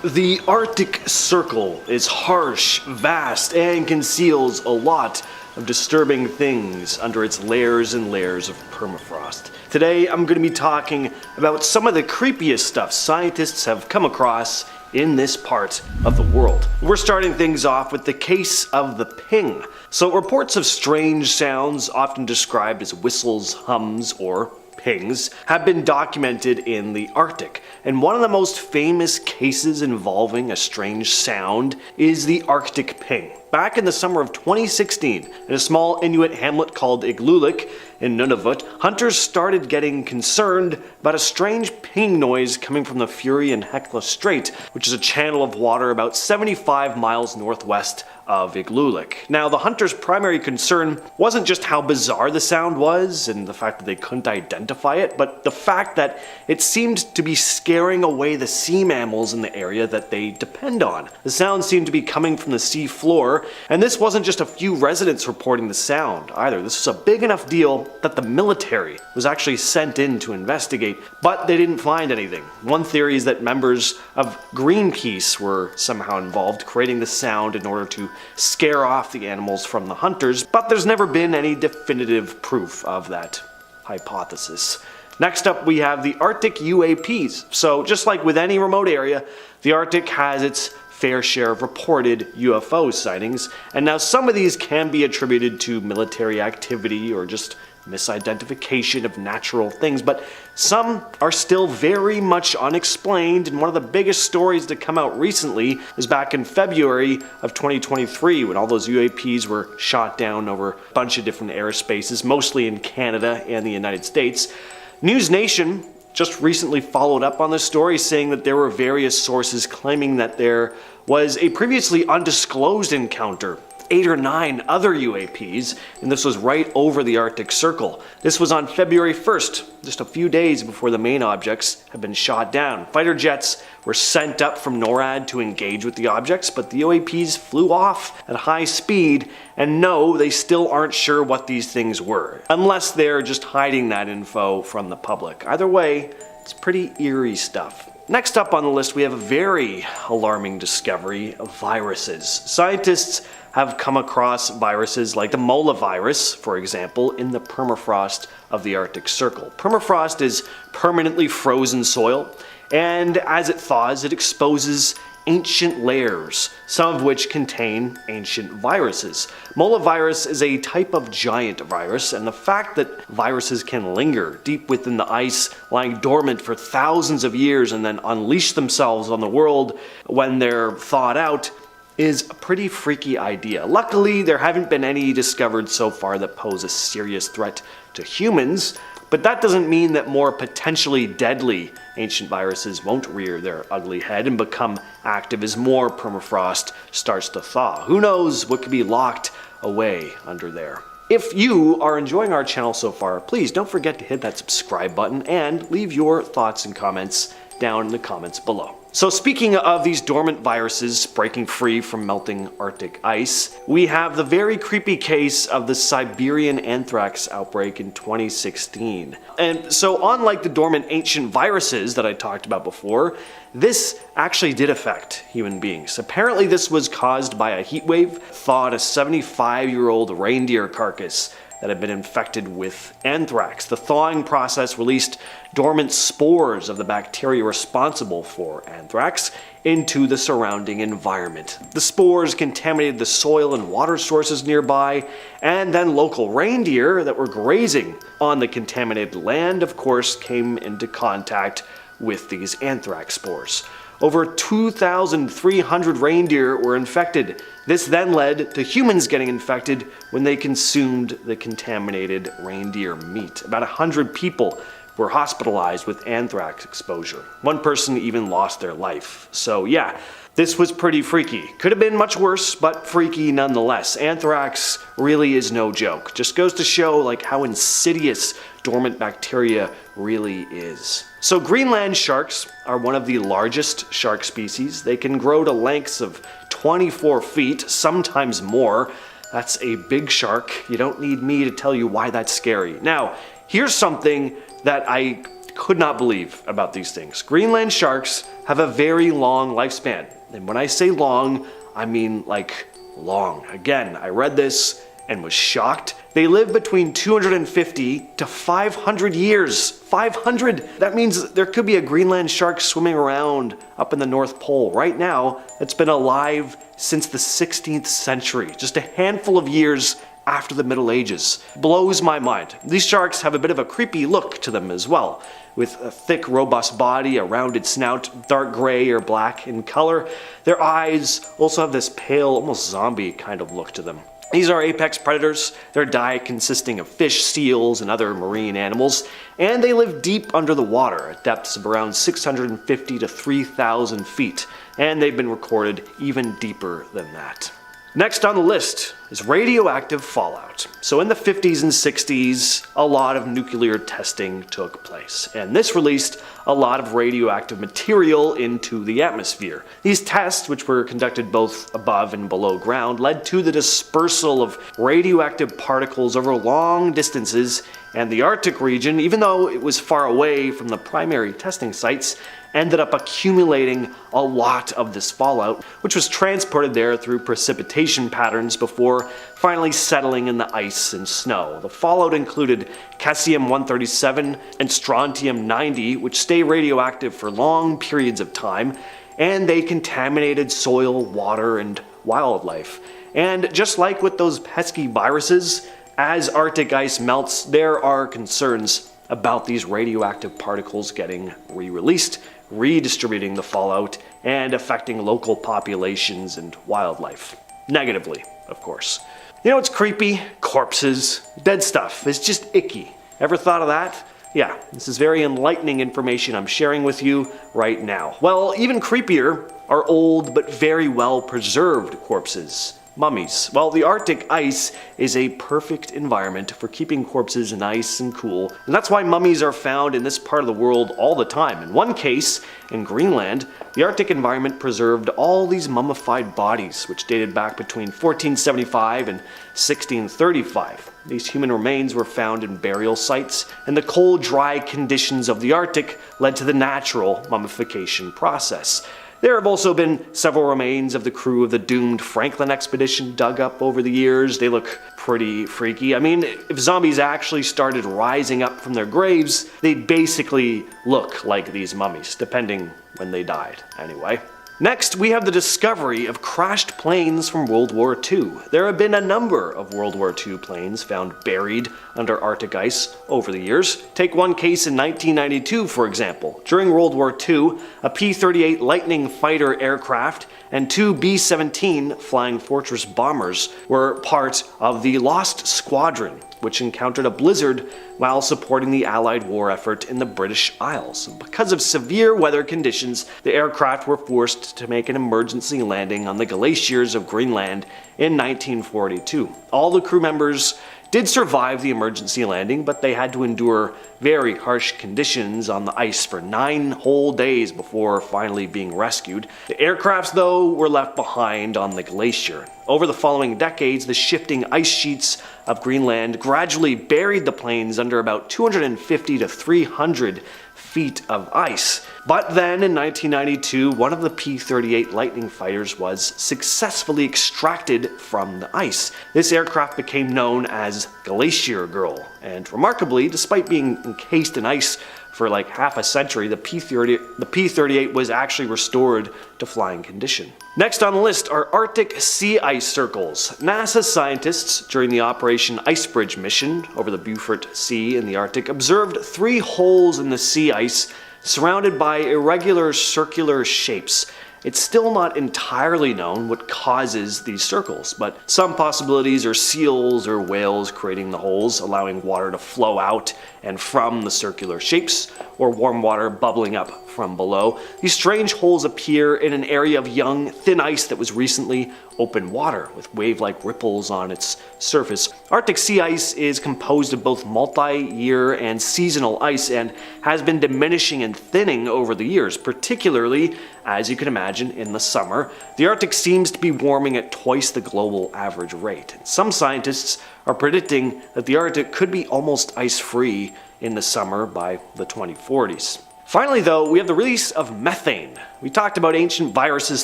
The Arctic Circle is harsh, vast, and conceals a lot of disturbing things under its layers and layers of permafrost. Today, I'm going to be talking about some of the creepiest stuff scientists have come across in this part of the world. We're starting things off with the case of the ping. So reports of strange sounds, often described as whistles, hums, or pings, have been documented in the Arctic. And one of the most famous cases involving a strange sound is the Arctic ping. Back in the summer of 2016, in a small Inuit hamlet called Igloolik in Nunavut, hunters started getting concerned about a strange ping noise coming from the Fury and Hecla Strait, which is a channel of water about 75 miles northwest of Igloolik. Now, the hunters' primary concern wasn't just how bizarre the sound was and the fact that they couldn't identify it, but the fact that it seemed to be scaring away the sea mammals in the area that they depend on. The sound seemed to be coming from the sea floor, and this wasn't just a few residents reporting the sound either. This was a big enough deal that the military was actually sent in to investigate, but they didn't find anything. One theory is that members of Greenpeace were somehow involved, creating the sound in order to scare off the animals from the hunters, but there's never been any definitive proof of that hypothesis. Next up, we have the Arctic UAPs. So just like with any remote area, the Arctic has its fair share of reported UFO sightings, and now some of these can be attributed to military activity or just misidentification of natural things, but some are still very much unexplained, and one of the biggest stories to come out recently is back in February of 2023 when all those UAPs were shot down over a bunch of different airspaces, mostly in Canada and the United States. News Nation just recently followed up on this story, saying that there were various sources claiming that there was a previously undisclosed encounter, 8 or 9 other UAPs, and this was right over the Arctic Circle. This was on February 1st, just a few days before the main objects had been shot down. Fighter jets were sent up from NORAD to engage with the objects, but the UAPs flew off at high speed, and no, they still aren't sure what these things were, unless they're just hiding that info from the public. Either way, it's pretty eerie stuff. Next up on the list, we have a very alarming discovery of viruses. Scientists have come across viruses like the Mola virus, for example, in the permafrost of the Arctic Circle. Permafrost is permanently frozen soil, and as it thaws, it exposes ancient layers, some of which contain ancient viruses. Mola virus is a type of giant virus, and the fact that viruses can linger deep within the ice, lying dormant for thousands of years and then unleash themselves on the world when they're thawed out is a pretty freaky idea. Luckily, there haven't been any discovered so far that pose a serious threat to humans, but that doesn't mean that more potentially deadly ancient viruses won't rear their ugly head and become active as more permafrost starts to thaw. Who knows what could be locked away under there. If you are enjoying our channel so far, please don't forget to hit that subscribe button and leave your thoughts and comments down in the comments below. So speaking of these dormant viruses breaking free from melting Arctic ice, we have the very creepy case of the Siberian anthrax outbreak in 2016. And so unlike the dormant ancient viruses that I talked about before, this actually did affect human beings. Apparently this was caused by a heat wave, thawed a 75-year-old reindeer carcass that had been infected with anthrax. The thawing process released dormant spores of the bacteria responsible for anthrax into the surrounding environment. The spores contaminated the soil and water sources nearby, and then local reindeer that were grazing on the contaminated land, of course, came into contact with these anthrax spores. Over 2,300 reindeer were infected. This then led to humans getting infected when they consumed the contaminated reindeer meat. About 100 people were hospitalized with anthrax exposure. One person even lost their life. So yeah, this was pretty freaky. Could have been much worse, but freaky nonetheless. Anthrax really is no joke. Just goes to show like how insidious dormant bacteria really is. So Greenland sharks are one of the largest shark species. They can grow to lengths of 24 feet, sometimes more. That's a big shark. You don't need me to tell you why that's scary. Now, here's something that I could not believe about these things. Greenland sharks have a very long lifespan. And when I say long, I mean like long. Again, I read this and was shocked. They live between 250 to 500 years. 500! That means there could be a Greenland shark swimming around up in the North Pole right now that's been alive since the 16th century. Just a handful of years after the Middle Ages. Blows my mind. These sharks have a bit of a creepy look to them as well, with a thick, robust body, a rounded snout, dark gray or black in color. Their eyes also have this pale, almost zombie kind of look to them. These are apex predators, their diet consisting of fish, seals, and other marine animals, and they live deep under the water at depths of around 650 to 3,000 feet, and they've been recorded even deeper than that. Next on the list is radioactive fallout. So in the 50s and 60s, a lot of nuclear testing took place, and this released a lot of radioactive material into the atmosphere. These tests, which were conducted both above and below ground, led to the dispersal of radioactive particles over long distances, and the Arctic region, even though it was far away from the primary testing sites, ended up accumulating a lot of this fallout, which was transported there through precipitation patterns before finally settling in the ice and snow. The fallout included Ca-137 and Strontium-90, which stay radioactive for long periods of time, and they contaminated soil, water, and wildlife. And just like with those pesky viruses, as Arctic ice melts, there are concerns about these radioactive particles getting re-released, redistributing the fallout, and affecting local populations and wildlife. Negatively, of course. You know what's creepy? Corpses. Dead stuff. It's just icky. Ever thought of that? Yeah, this is very enlightening information I'm sharing with you right now. Well, even creepier are old but very well preserved corpses. Mummies. Well, the Arctic ice is a perfect environment for keeping corpses nice and cool, and that's why mummies are found in this part of the world all the time. In one case, in Greenland, the Arctic environment preserved all these mummified bodies, which dated back between 1475 and 1635. These human remains were found in burial sites, and the cold, dry conditions of the Arctic led to the natural mummification process. There have also been several remains of the crew of the doomed Franklin expedition dug up over the years. They look pretty freaky. I mean, if zombies actually started rising up from their graves, they'd basically look like these mummies, depending when they died, anyway. Next, we have the discovery of crashed planes from World War II. There have been a number of World War II planes found buried under Arctic ice over the years. Take one case in 1992, for example. During World War II, a P-38 Lightning fighter aircraft and two B-17 Flying Fortress bombers were part of the Lost Squadron, which encountered a blizzard while supporting the Allied war effort in the British Isles. Because of severe weather conditions, the aircraft were forced to make an emergency landing on the glaciers of Greenland in 1942. All the crew members did survive the emergency landing, but they had to endure very harsh conditions on the ice for 9 whole days before finally being rescued. The aircrafts, though, were left behind on the glacier. Over the following decades, the shifting ice sheets of Greenland gradually buried the planes under about 250 to 300 feet of ice. But then in 1992, one of the P-38 Lightning fighters was successfully extracted from the ice. This aircraft became known as Glacier Girl, and remarkably, despite being encased in ice for like half a century, the P-38 was actually restored to flying condition. Next on the list are Arctic sea ice circles. NASA scientists, during the Operation Icebridge mission over the Beaufort Sea in the Arctic, observed 3 holes in the sea ice surrounded by irregular circular shapes. It's still not entirely known what causes these circles, but some possibilities are seals or whales creating the holes, allowing water to flow out and from the circular shapes, or warm water bubbling up from below. These strange holes appear in an area of young, thin ice that was recently open water, with wave-like ripples on its surface. Arctic sea ice is composed of both multi-year and seasonal ice and has been diminishing and thinning over the years, particularly, as you can imagine, in the summer. The Arctic seems to be warming at twice the global average rate. Some scientists are predicting that the Arctic could be almost ice-free in the summer by the 2040s. Finally though, we have the release of methane. We talked about ancient viruses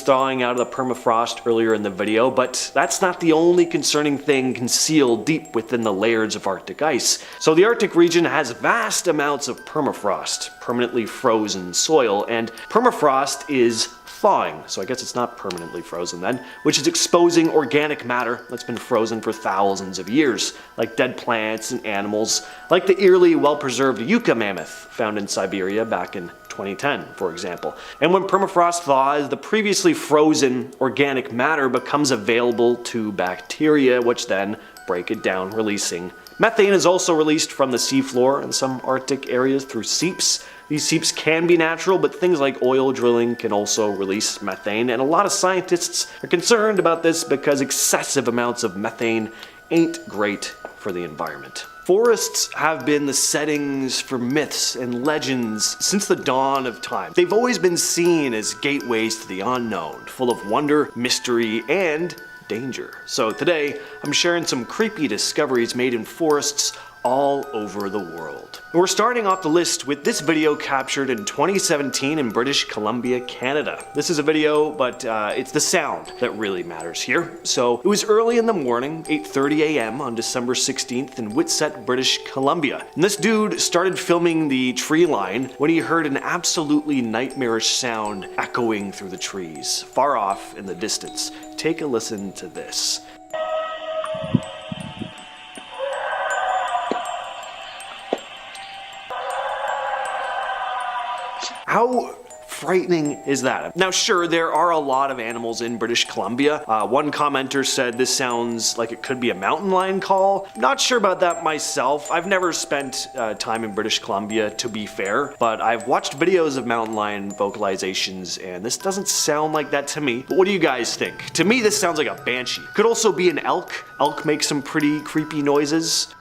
thawing out of the permafrost earlier in the video, but that's not the only concerning thing concealed deep within the layers of Arctic ice. So the Arctic region has vast amounts of permafrost, permanently frozen soil, and permafrost is thawing, so I guess it's not permanently frozen then, which is exposing organic matter that's been frozen for thousands of years, like dead plants and animals, like the eerily well-preserved Yucca mammoth found in Siberia back in 2010, for example. And when permafrost thaws, the previously frozen organic matter becomes available to bacteria, which then break it down, releasing methane. Is also released from the seafloor in some Arctic areas through seeps. These seeps can be natural, but things like oil drilling can also release methane, and a lot of scientists are concerned about this because excessive amounts of methane ain't great for the environment. Forests have been the settings for myths and legends since the dawn of time. They've always been seen as gateways to the unknown, full of wonder, mystery, and danger. So today, I'm sharing some creepy discoveries made in forests all over the world. And we're starting off the list with this video captured in 2017 in British Columbia, Canada. This is a video, but it's the sound that really matters here. So it was early in the morning, 8:30 a.m. on December 16th in Whitsett, British Columbia. And this dude started filming the tree line when he heard an absolutely nightmarish sound echoing through the trees, far off in the distance. Take a listen to this. How frightening is that? Now sure, there are a lot of animals in British Columbia. One commenter said this sounds like it could be a mountain lion call. Not sure about that myself. I've never spent time in British Columbia, to be fair, but I've watched videos of mountain lion vocalizations and this doesn't sound like that to me. But what do you guys think? To me this sounds like a banshee. Could also be an elk. Elk makes some pretty creepy noises.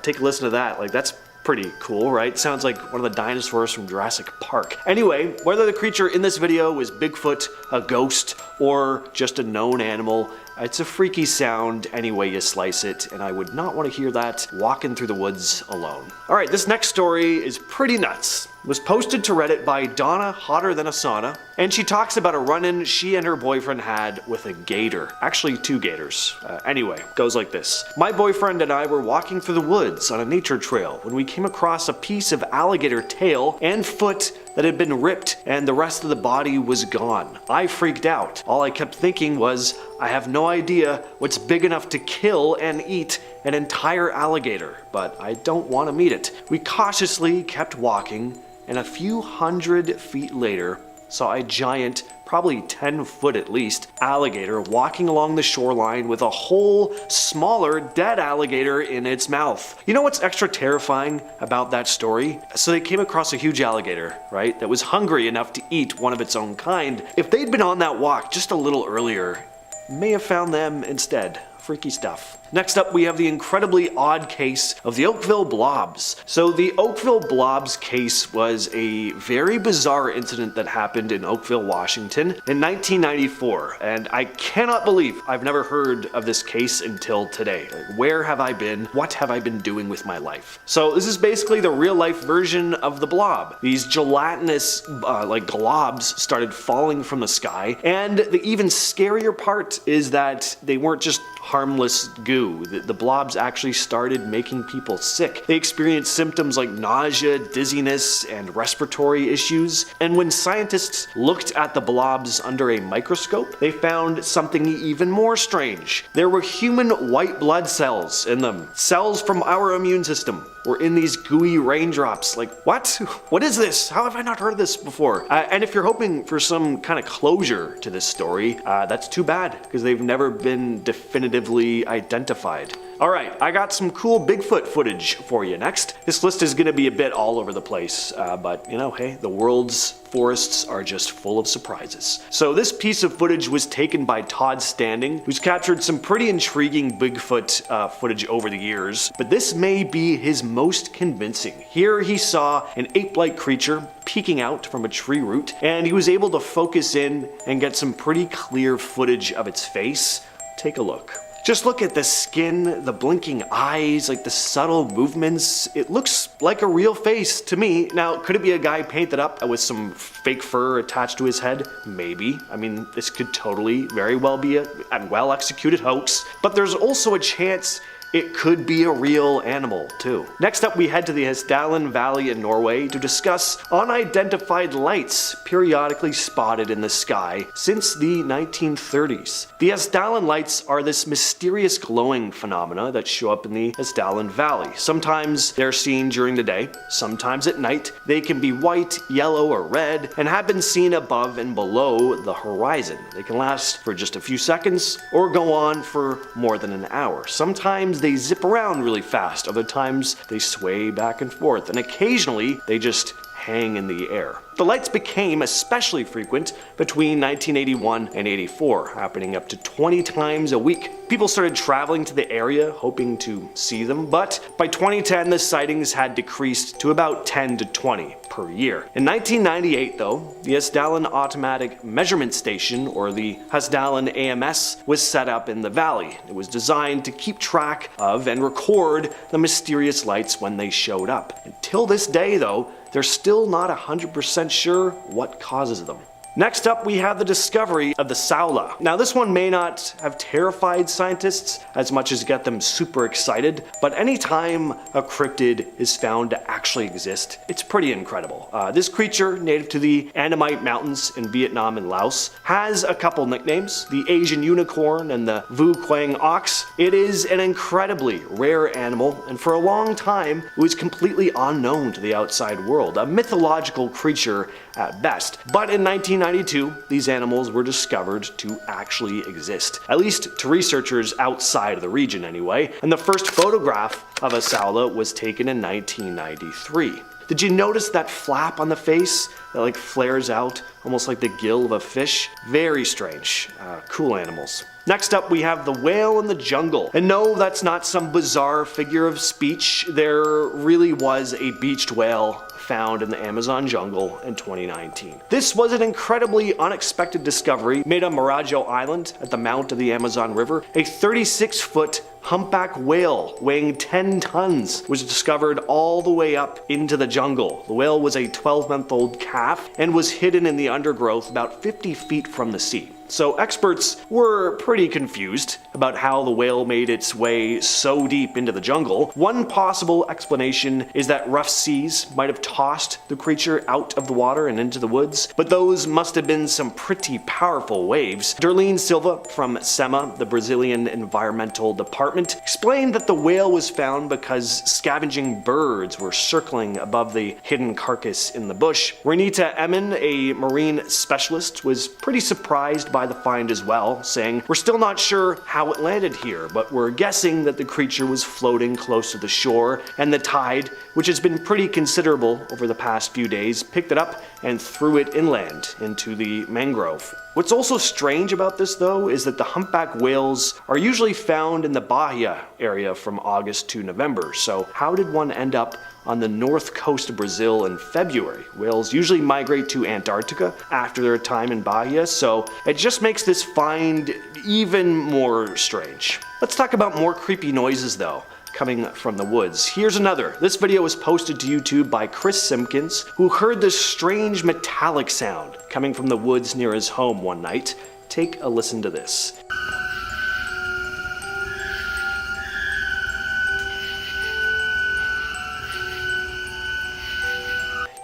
Take a listen to that. Like, that's pretty cool, right? Sounds like one of the dinosaurs from Jurassic Park. Anyway, whether the creature in this video was Bigfoot, a ghost, or just a known animal, it's a freaky sound any way you slice it, and I would not want to hear that walking through the woods alone. Alright, this next story is pretty nuts. It was posted to Reddit by Donna Hotter Than a Sauna, and she talks about a run-in she and her boyfriend had with a gator. Actually, two gators. Anyway, goes like this. My boyfriend and I were walking through the woods on a nature trail when we came across a piece of alligator tail and foot that had been ripped and the rest of the body was gone. I freaked out. All I kept thinking was, I have no idea what's big enough to kill and eat an entire alligator, but I don't want to meet it. We cautiously kept walking, and a few hundred feet later saw a giant, probably 10 foot at least, alligator walking along the shoreline with a whole smaller dead alligator in its mouth. You know what's extra terrifying about that story? So they came across a huge alligator, right, that was hungry enough to eat one of its own kind. If they'd been on that walk just a little earlier, may have found them instead. Freaky stuff. Next up, we have the incredibly odd case of the Oakville Blobs. So the Oakville Blobs case was a very bizarre incident that happened in Oakville, Washington in 1994, and I cannot believe I've never heard of this case until today. Like, where have I been? What have I been doing with my life? So this is basically the real life version of the blob. These gelatinous like globs started falling from the sky, and the even scarier part is that they weren't just harmless goo. 1982, the blobs actually started making people sick. They experienced symptoms like nausea, dizziness, and respiratory issues. And when scientists looked at the blobs under a microscope, they found something even more strange. There were human white blood cells in them. Cells from our immune system were in these gooey raindrops. Like, what? What is this? How have I not heard of this before? And if you're hoping for some kind of closure to this story, that's too bad, because they've never been definitively identified. Alright, I got some cool Bigfoot footage for you next. This list is going to be a bit all over the place, but you know, hey, the world's forests are just full of surprises. So this piece of footage was taken by Todd Standing, who's captured some pretty intriguing Bigfoot footage over the years, but this may be his most convincing. Here he saw an ape-like creature peeking out from a tree root, and he was able to focus in and get some pretty clear footage of its face. Take a look. Just look at the skin, the blinking eyes, like the subtle movements. It looks like a real face to me. Now, could it be a guy painted up with some fake fur attached to his head? Maybe. I mean, this could totally, very well be a well-executed hoax. But there's also a chance it could be a real animal, too. Next up, we head to the Hessdalen Valley in Norway to discuss unidentified lights periodically spotted in the sky since the 1930s. The Hessdalen lights are this mysterious glowing phenomena that show up in the Hessdalen Valley. Sometimes they're seen during the day, sometimes at night. They can be white, yellow, or red, and have been seen above and below the horizon. They can last for just a few seconds or go on for more than an hour. Sometimes they zip around really fast, other times they sway back and forth, and occasionally they just hang in the air. The lights became especially frequent between 1981 and 84, happening up to 20 times a week. People started traveling to the area hoping to see them, but by 2010 the sightings had decreased to about 10 to 20 per year. In 1998 though, the Hessdalen Automatic Measurement Station, or the Hessdalen AMS, was set up in the valley. It was designed to keep track of and record the mysterious lights when they showed up. Until this day though, they're still not 100% sure what causes them. Next up, we have the discovery of the Saula. Now, this one may not have terrified scientists as much as get them super excited, but anytime a cryptid is found to actually exist, it's pretty incredible. This creature, native to the Annamite Mountains in Vietnam and Laos, has a couple nicknames: the Asian unicorn and the Vu Quang ox. It is an incredibly rare animal, and for a long time, it was completely unknown to the outside world, a mythological creature at best. But in 1992, these animals were discovered to actually exist, at least to researchers outside of the region anyway, and the first photograph of a Saula was taken in 1993. Did you notice that flap on the face that like flares out almost like the gill of a fish? Very strange. Cool animals. Next up, we have the whale in the jungle. And no, that's not some bizarre figure of speech. There really was a beached whale found in the Amazon jungle in 2019. This was an incredibly unexpected discovery made on Marajo Island at the mouth of the Amazon River. A 36-foot humpback whale weighing 10 tons was discovered all the way up into the jungle. The whale was a 12-month-old calf and was hidden in the undergrowth about 50 feet from the sea. So experts were pretty confused about how the whale made its way so deep into the jungle. One possible explanation is that rough seas might have tossed the creature out of the water and into the woods, but those must have been some pretty powerful waves. Darlene Silva from SEMA, the Brazilian Environmental Department, explained that the whale was found because scavenging birds were circling above the hidden carcass in the bush. Renita Emin, a marine specialist, was pretty surprised by the find as well, saying, "We're still not sure how it landed here, but we're guessing that the creature was floating close to the shore, and the tide, which has been pretty considerable over the past few days, picked it up and threw it inland into the mangrove." What's also strange about this though is that the humpback whales are usually found in the Bahia area from August to November, so how did one end up on the north coast of Brazil in February? Whales usually migrate to Antarctica after their time in Bahia, so it just makes this find even more strange. Let's talk about more creepy noises though, coming from the woods. Here's another. This video was posted to YouTube by Chris Simpkins, who heard this strange metallic sound coming from the woods near his home one night. Take a listen to this.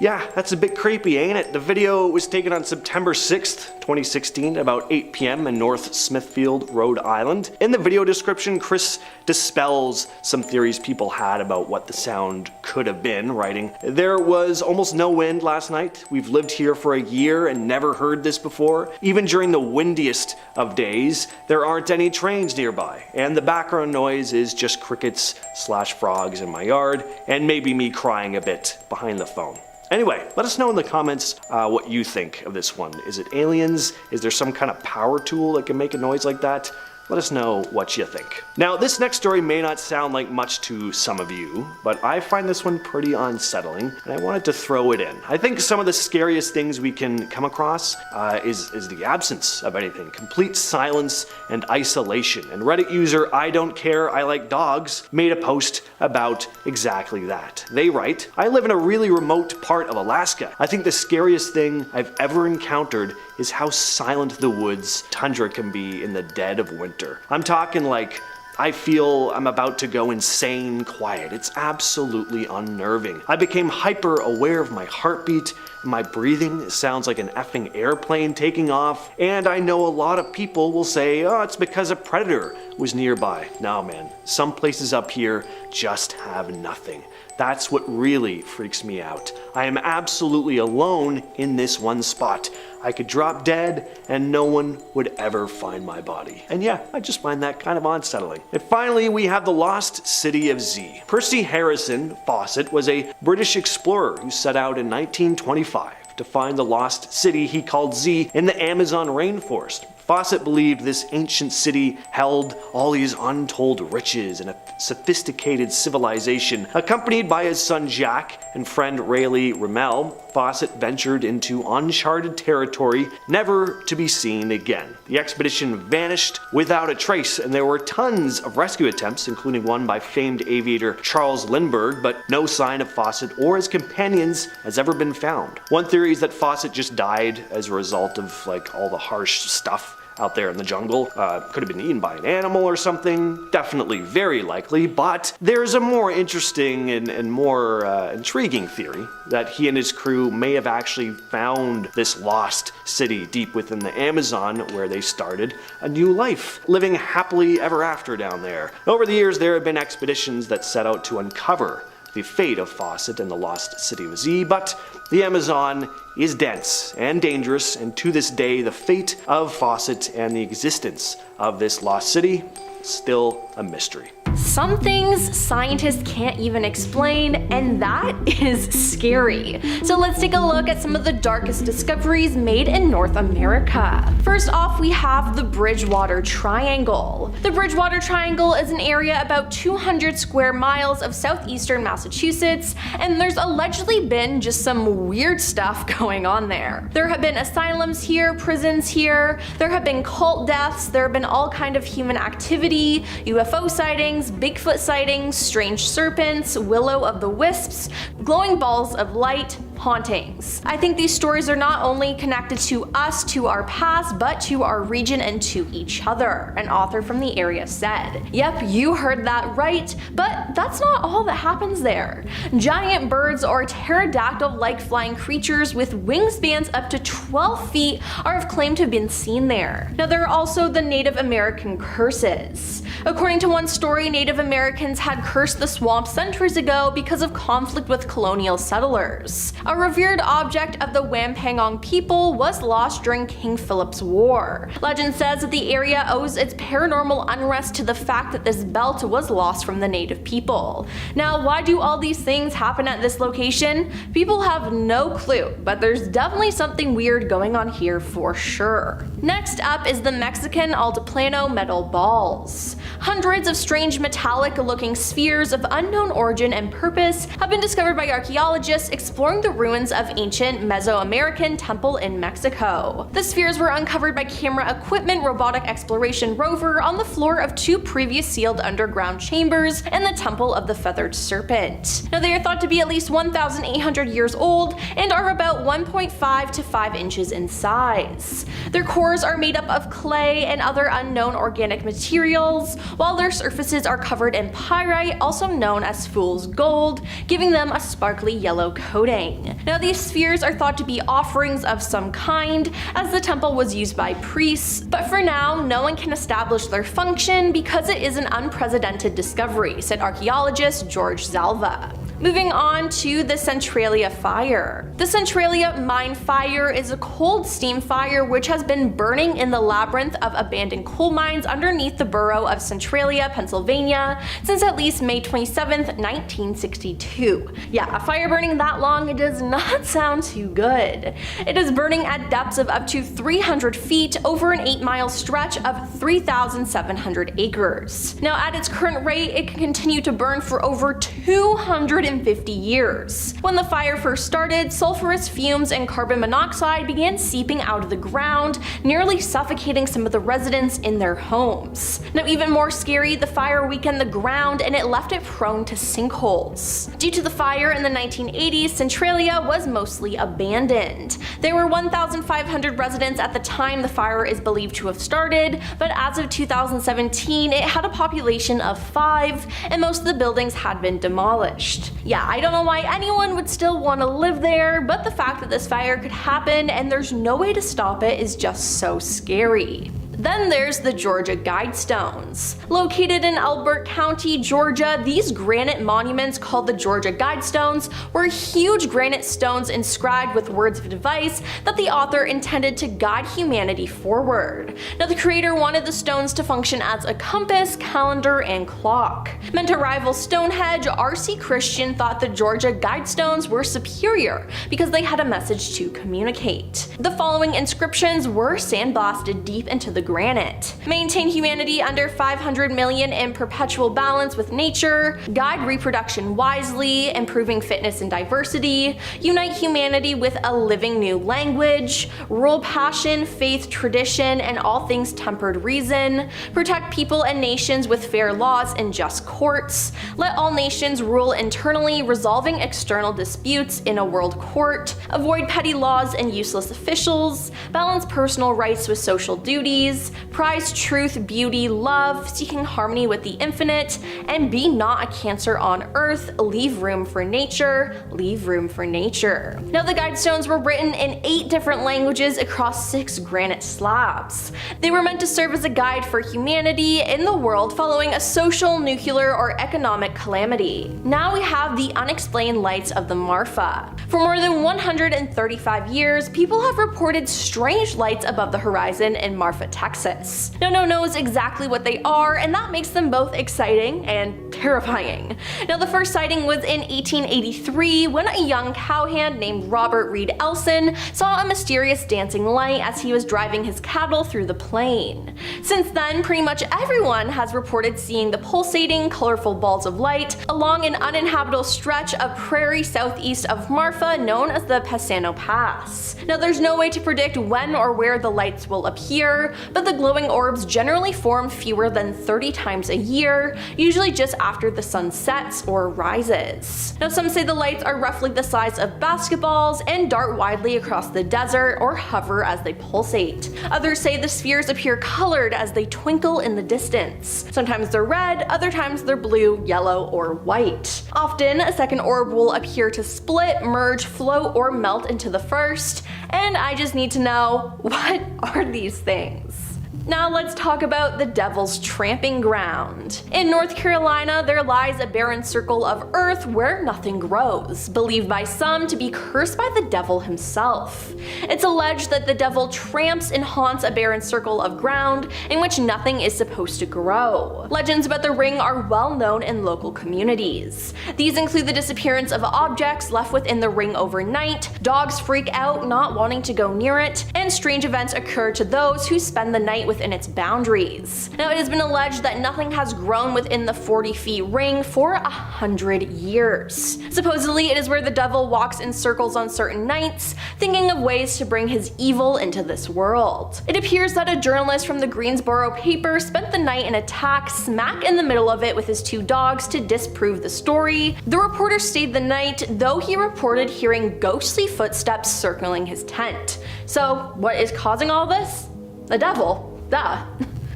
Yeah, that's a bit creepy, ain't it? The video was taken on September 6th, 2016, about 8 p.m. in North Smithfield, Rhode Island. In the video description, Chris dispels some theories people had about what the sound could have been, writing, "There was almost no wind last night. We've lived here for a year and never heard this before. Even during the windiest of days, there aren't any trains nearby, and the background noise is just crickets/frogs in my yard, and maybe me crying a bit behind the phone." Anyway, let us know in the comments what you think of this one. Is it aliens? Is there some kind of power tool that can make a noise like that? Let us know what you think. Now, this next story may not sound like much to some of you, but I find this one pretty unsettling, and I wanted to throw it in. I think some of the scariest things we can come across is the absence of anything, complete silence and isolation. And Reddit user I Don't Care, I Like Dogs made a post about exactly that. They write, "I live in a really remote part of Alaska. I think the scariest thing I've ever encountered is how silent the woods tundra can be in the dead of winter. I'm talking like I feel I'm about to go insane quiet. It's absolutely unnerving. I became hyper aware of my heartbeat and my breathing. It sounds like an effing airplane taking off. And I know a lot of people will say, oh, it's because a predator was nearby. No, man, some places up here just have nothing. That's what really freaks me out. I am absolutely alone in this one spot. I could drop dead and no one would ever find my body." And yeah, I just find that kind of unsettling. And finally, we have the lost city of Z. Percy Harrison Fawcett was a British explorer who set out in 1925 to find the lost city he called Z in the Amazon rainforest. Fawcett believed this ancient city held all these untold riches and a sophisticated civilization. Accompanied by his son Jack and friend Rayleigh Rimmel, Fawcett ventured into uncharted territory, never to be seen again. The expedition vanished without a trace, and there were tons of rescue attempts, including one by famed aviator Charles Lindbergh, but no sign of Fawcett or his companions has ever been found. One theory is that Fawcett just died as a result of all the harsh stuff out there in the jungle. Could have been eaten by an animal or something. Definitely very likely, but there's a more interesting and more intriguing theory that he and his crew may have actually found this lost city deep within the Amazon where they started a new life, living happily ever after down there. Over the years, there have been expeditions that set out to uncover the fate of Fawcett and the lost city of Z, but the Amazon is dense and dangerous, and to this day, the fate of Fawcett and the existence of this lost city is still a mystery. Some things scientists can't even explain, and that is scary. So let's take a look at some of the darkest discoveries made in North America. First off, we have the Bridgewater Triangle. The Bridgewater Triangle is an area about 200 square miles of southeastern Massachusetts, and there's allegedly been just some weird stuff going on there. There have been asylums here, prisons here, there have been cult deaths, there have been all kind of human activity, UFO sightings, Bigfoot sightings, strange serpents, will-o'-the-wisps, glowing balls of light, hauntings. I think these stories are not only connected to us, to our past, but to our region and to each other, an author from the area said. Yep, you heard that right, but that's not all that happens there. Giant birds or pterodactyl-like flying creatures with wingspans up to 12 feet are claimed to have been seen there. Now there are also the Native American curses. According to one story, Native Americans had cursed the swamp centuries ago because of conflict with colonial settlers. A revered object of the Wampanoag people was lost during King Philip's War. Legend says that the area owes its paranormal unrest to the fact that this belt was lost from the native people. Now, why do all these things happen at this location? People have no clue, but there's definitely something weird going on here for sure. Next up is the Mexican Altiplano metal balls. Hundreds of strange metallic-looking spheres of unknown origin and purpose have been discovered by archaeologists exploring the ruins of ancient Mesoamerican temple in Mexico. The spheres were uncovered by camera equipment robotic exploration rover on the floor of two previous sealed underground chambers in the Temple of the Feathered Serpent. Now they are thought to be at least 1,800 years old and are about 1.5 to 5 inches in size. Their cores are made up of clay and other unknown organic materials, while their surfaces are covered in pyrite, also known as fool's gold, giving them a sparkly yellow coating. burning. Now these spheres are thought to be offerings of some kind, as the temple was used by priests, but for now no one can establish their function because it is an unprecedented discovery, said archaeologist George Zalva. Moving on to the Centralia fire. The Centralia mine fire is a cold steam fire which has been burning in the labyrinth of abandoned coal mines underneath the borough of Centralia, Pennsylvania, since at least May 27th, 1962. Yeah, a fire burning that long, it does not sound too good. It is burning at depths of up to 300 feet over an 8-mile stretch of 3,700 acres. Now at its current rate, it can continue to burn for over 250 years. When the fire first started, sulfurous fumes and carbon monoxide began seeping out of the ground, nearly suffocating some of the residents in their homes. Now even more scary, the fire weakened the ground and it left it prone to sinkholes. Due to the fire in the 1980s, Centralia was mostly abandoned. There were 1,500 residents at the time the fire is believed to have started, but as of 2017, it had a population of 5, and most of the buildings had been demolished. Yeah, I don't know why anyone would still want to live there, but the fact that this fire could happen and there's no way to stop it is just so scary. Then there's the Georgia Guidestones. Located in Elbert County, Georgia, these granite monuments called the Georgia Guidestones were huge granite stones inscribed with words of advice that the author intended to guide humanity forward. Now the creator wanted the stones to function as a compass, calendar, and clock. Meant to rival Stonehenge, R.C. Christian thought the Georgia Guidestones were superior because they had a message to communicate. The following inscriptions were sandblasted deep into the granite. Maintain humanity under 500 million in perpetual balance with nature, guide reproduction wisely, improving fitness and diversity, unite humanity with a living new language, rule passion, faith, tradition, and all things tempered reason, protect people and nations with fair laws and just courts, let all nations rule internally, resolving external disputes in a world court, avoid petty laws and useless officials, balance personal rights with social duties, prize truth, beauty, love, seeking harmony with the infinite, and be not a cancer on earth, leave room for nature, leave room for nature. Now the Guidestones were written in 8 different languages across 6 granite slabs. They were meant to serve as a guide for humanity in the world following a social, nuclear, or economic calamity. Now we have the unexplained lights of the Marfa. For more than 135 years, people have reported strange lights above the horizon in Marfa, Texas. No one knows exactly what they are, and that makes them both exciting and terrifying. Now the first sighting was in 1883 when a young cowhand named Robert Reed Elson saw a mysterious dancing light as he was driving his cattle through the plain. Since then, pretty much everyone has reported seeing the pulsating, colorful balls of light along an uninhabitable stretch of prairie southeast of Marfa known as the Passano Pass. Now there's no way to predict when or where the lights will appear, but the glowing orbs generally form fewer than 30 times a year, usually just after the sun sets or rises. Now some say the lights are roughly the size of basketballs and dart widely across the desert or hover as they pulsate. Others say the spheres appear colored as they twinkle in the distance. Sometimes they're red, other times they're blue, yellow, or white. Often a second orb will appear to split, merge, float, or melt into the first, and I just need to know, what are these things? Now let's talk about the Devil's Tramping Ground. In North Carolina, there lies a barren circle of earth where nothing grows, believed by some to be cursed by the devil himself. It's alleged that the devil tramps and haunts a barren circle of ground in which nothing is supposed to grow. Legends about the ring are well known in local communities. These include the disappearance of objects left within the ring overnight, dogs freak out not wanting to go near it, and strange events occur to those who spend the night within its boundaries. Now it has been alleged that nothing has grown within the 40-feet ring for 100 years. Supposedly it is where the devil walks in circles on certain nights, thinking of ways to bring his evil into this world. It appears that a journalist from the Greensboro paper spent the night in attack smack in the middle of it with his 2 dogs to disprove the story. The reporter stayed the night, though he reported hearing ghostly footsteps circling his tent. So what is causing all this? The devil. Duh.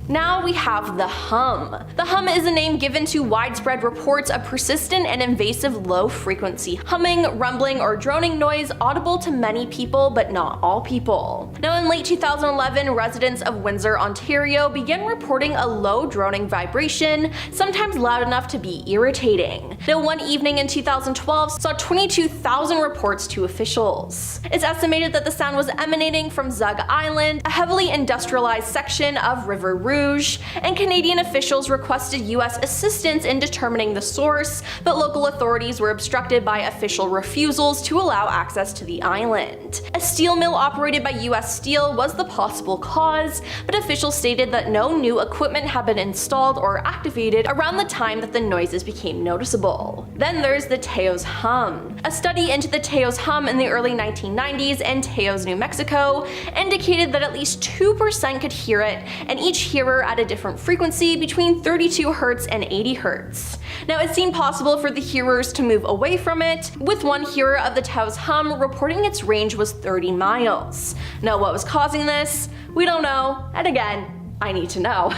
Now we have the hum. The hum is a name given to widespread reports of persistent and invasive low-frequency humming, rumbling, or droning noise audible to many people but not all people. Now in late 2011, residents of Windsor, Ontario began reporting a low droning vibration, sometimes loud enough to be irritating. Now one evening in 2012 saw 22,000 reports to officials. It's estimated that the sound was emanating from Zug Island, a heavily industrialized section of River Rouge, and Canadian officials requested US assistance in determining the source, but local authorities were obstructed by official refusals to allow access to the island. A steel mill operated by US Steel was the possible cause, but officials stated that no new equipment had been installed or activated around the time that the noises became noticeable. Then there's the Teos hum. A study into the Teos hum in the early 1990s in Teos, New Mexico indicated that at least 2% could hear it, and each hearer at a different frequency between 32 Hz and 80 Hz. Now it seemed possible for the hearers to move away from it, with one hearer of the Teos hum reporting its range was 30 miles. Now what was causing this? We don't know, and again, I need to know.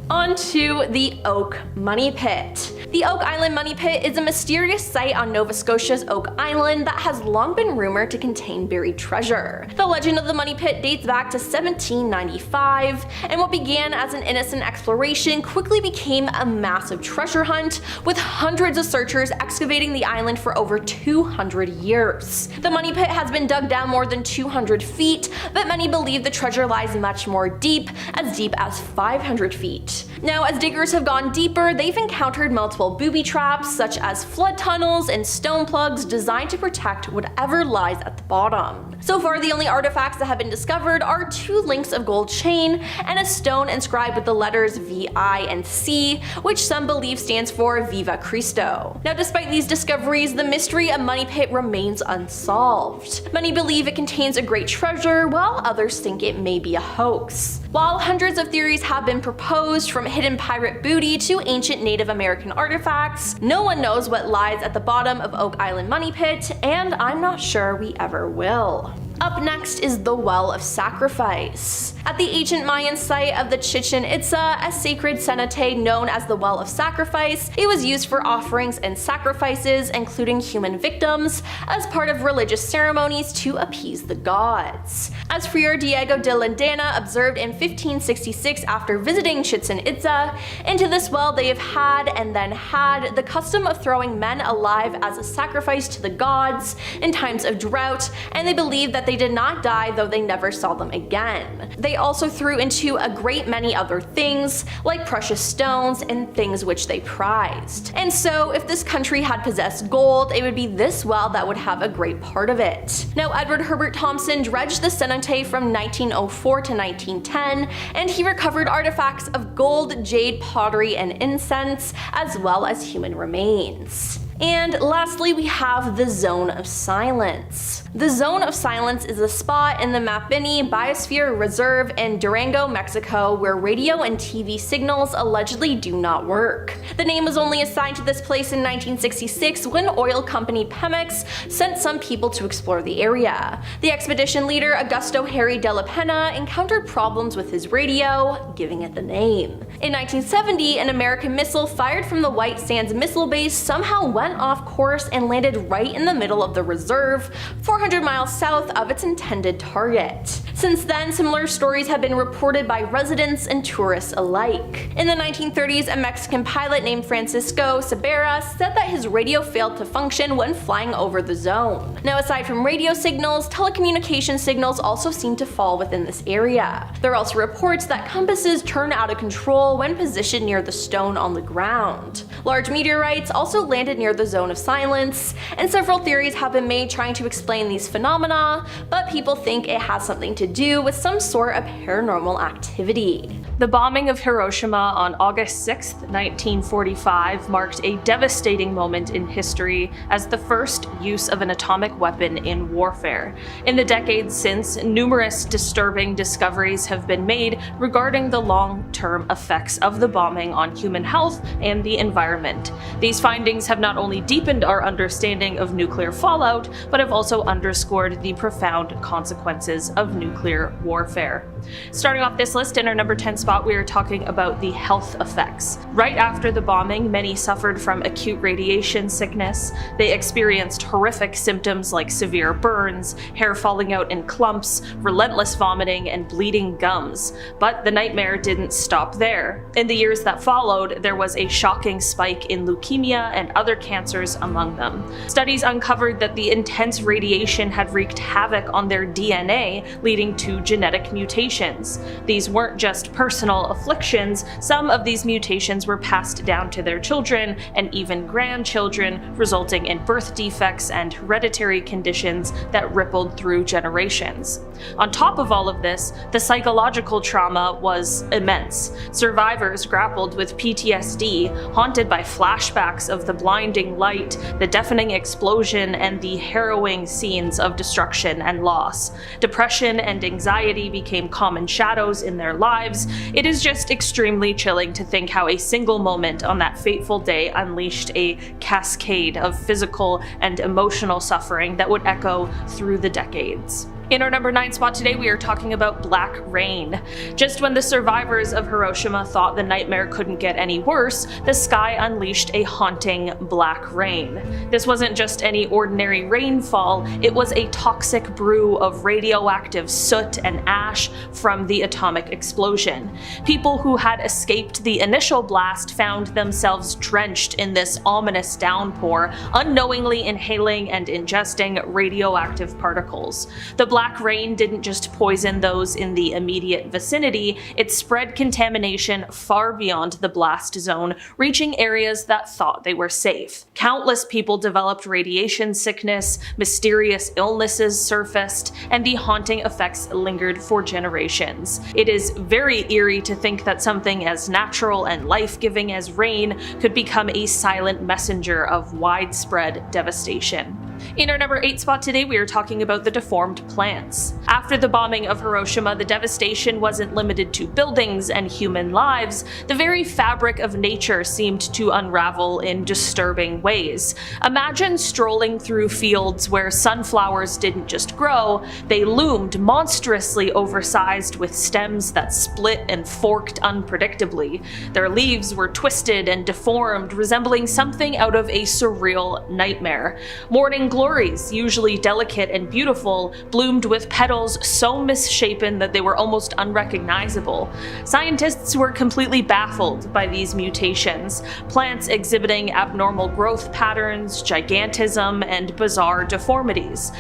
On to the Oak Money Pit. The Oak Island Money Pit is a mysterious site on Nova Scotia's Oak Island that has long been rumored to contain buried treasure. The legend of the Money Pit dates back to 1795, and what began as an innocent exploration quickly became a massive treasure hunt, with hundreds of searchers excavating the island for over 200 years. The Money Pit has been dug down more than 200 feet, but many believe the treasure lies much more deep as 500 feet. Now, as diggers have gone deeper, they've encountered multiple booby traps, such as flood tunnels and stone plugs designed to protect whatever lies at the bottom. So far, the only artifacts that have been discovered are 2 links of gold chain and a stone inscribed with the letters VI and C, which some believe stands for Viva Cristo. Now, despite these discoveries, the mystery of Money Pit remains unsolved. Many believe it contains a great treasure, while others think it may be a hoax. While hundreds of theories have been proposed, from hidden pirate booty to ancient Native American artifacts, no one knows what lies at the bottom of Oak Island Money Pit, and I'm not sure we ever will. Up next is the Well of Sacrifice. At the ancient Mayan site of the Chichen Itza, a sacred cenote known as the Well of Sacrifice, it was used for offerings and sacrifices, including human victims, as part of religious ceremonies to appease the gods. As Friar Diego de Lindana observed in 1566 after visiting Chichen Itza, into this well they have had and then had the custom of throwing men alive as a sacrifice to the gods in times of drought, and they believe that they did not die, though they never saw them again. They also threw into a great many other things, like precious stones and things which they prized. And so, if this country had possessed gold, it would be this well that would have a great part of it. Now, Edward Herbert Thompson dredged the cenote from 1904 to 1910, and he recovered artifacts of gold, jade, pottery, and incense, as well as human remains. And lastly, we have the Zone of Silence. The Zone of Silence is a spot in the Mapimi Biosphere Reserve in Durango, Mexico, where radio and TV signals allegedly do not work. The name was only assigned to this place in 1966 when oil company Pemex sent some people to explore the area. The expedition leader, Augusto Harry de la Pena, encountered problems with his radio, giving it the name. In 1970, an American missile fired from the White Sands Missile Base somehow went off course and landed right in the middle of the reserve, 400 miles south of its intended target. Since then, similar stories have been reported by residents and tourists alike. In the 1930s, a Mexican pilot named Francisco Sabera said that his radio failed to function when flying over the zone. Now, aside from radio signals, telecommunication signals also seem to fall within this area. There are also reports that compasses turn out of control when positioned near the stone on the ground. Large meteorites also landed near the Zone of Silence, and several theories have been made trying to explain these phenomena, but people think it has something to do with some sort of paranormal activity. The bombing of Hiroshima on August 6, 1945 marked a devastating moment in history as the first use of an atomic weapon in warfare. In the decades since, numerous disturbing discoveries have been made regarding the long-term effects of the bombing on human health and the environment. These findings have not only deepened our understanding of nuclear fallout, but have also underscored the profound consequences of nuclear warfare. Starting off this list in our number 10 spot spot, we are talking about the health effects. Right after the bombing, many suffered from acute radiation sickness. They experienced horrific symptoms like severe burns, hair falling out in clumps, relentless vomiting, and bleeding gums. But the nightmare didn't stop there. In the years that followed, there was a shocking spike in leukemia and other cancers among them. Studies uncovered that the intense radiation had wreaked havoc on their DNA, leading to genetic mutations. These weren't just personal afflictions, some of these mutations were passed down to their children and even grandchildren, resulting in birth defects and hereditary conditions that rippled through generations. On top of all of this, the psychological trauma was immense. Survivors grappled with PTSD, haunted by flashbacks of the blinding light, the deafening explosion, and the harrowing scenes of destruction and loss. Depression and anxiety became common shadows in their lives. It is just extremely chilling to think how a single moment on that fateful day unleashed a cascade of physical and emotional suffering that would echo through the decades. In our number 9 spot today, we are talking about black rain. Just when the survivors of Hiroshima thought the nightmare couldn't get any worse, the sky unleashed a haunting black rain. This wasn't just any ordinary rainfall, it was a toxic brew of radioactive soot and ash from the atomic explosion. People who had escaped the initial blast found themselves drenched in this ominous downpour, unknowingly inhaling and ingesting radioactive particles. The black rain didn't just poison those in the immediate vicinity, it spread contamination far beyond the blast zone, reaching areas that thought they were safe. Countless people developed radiation sickness, mysterious illnesses surfaced, and the haunting effects lingered for generations. It is very eerie to think that something as natural and life-giving as rain could become a silent messenger of widespread devastation. In our number 8 spot today, we are talking about the deformed plants. After the bombing of Hiroshima, the devastation wasn't limited to buildings and human lives. The very fabric of nature seemed to unravel in disturbing ways. Imagine strolling through fields where sunflowers didn't just grow, they loomed monstrously oversized with stems that split and forked unpredictably. Their leaves were twisted and deformed, resembling something out of a surreal nightmare. Morning glories, usually delicate and beautiful, bloomed with petals so misshapen that they were almost unrecognizable. Scientists were completely baffled by these mutations, plants exhibiting abnormal growth patterns, gigantism, and bizarre deformities.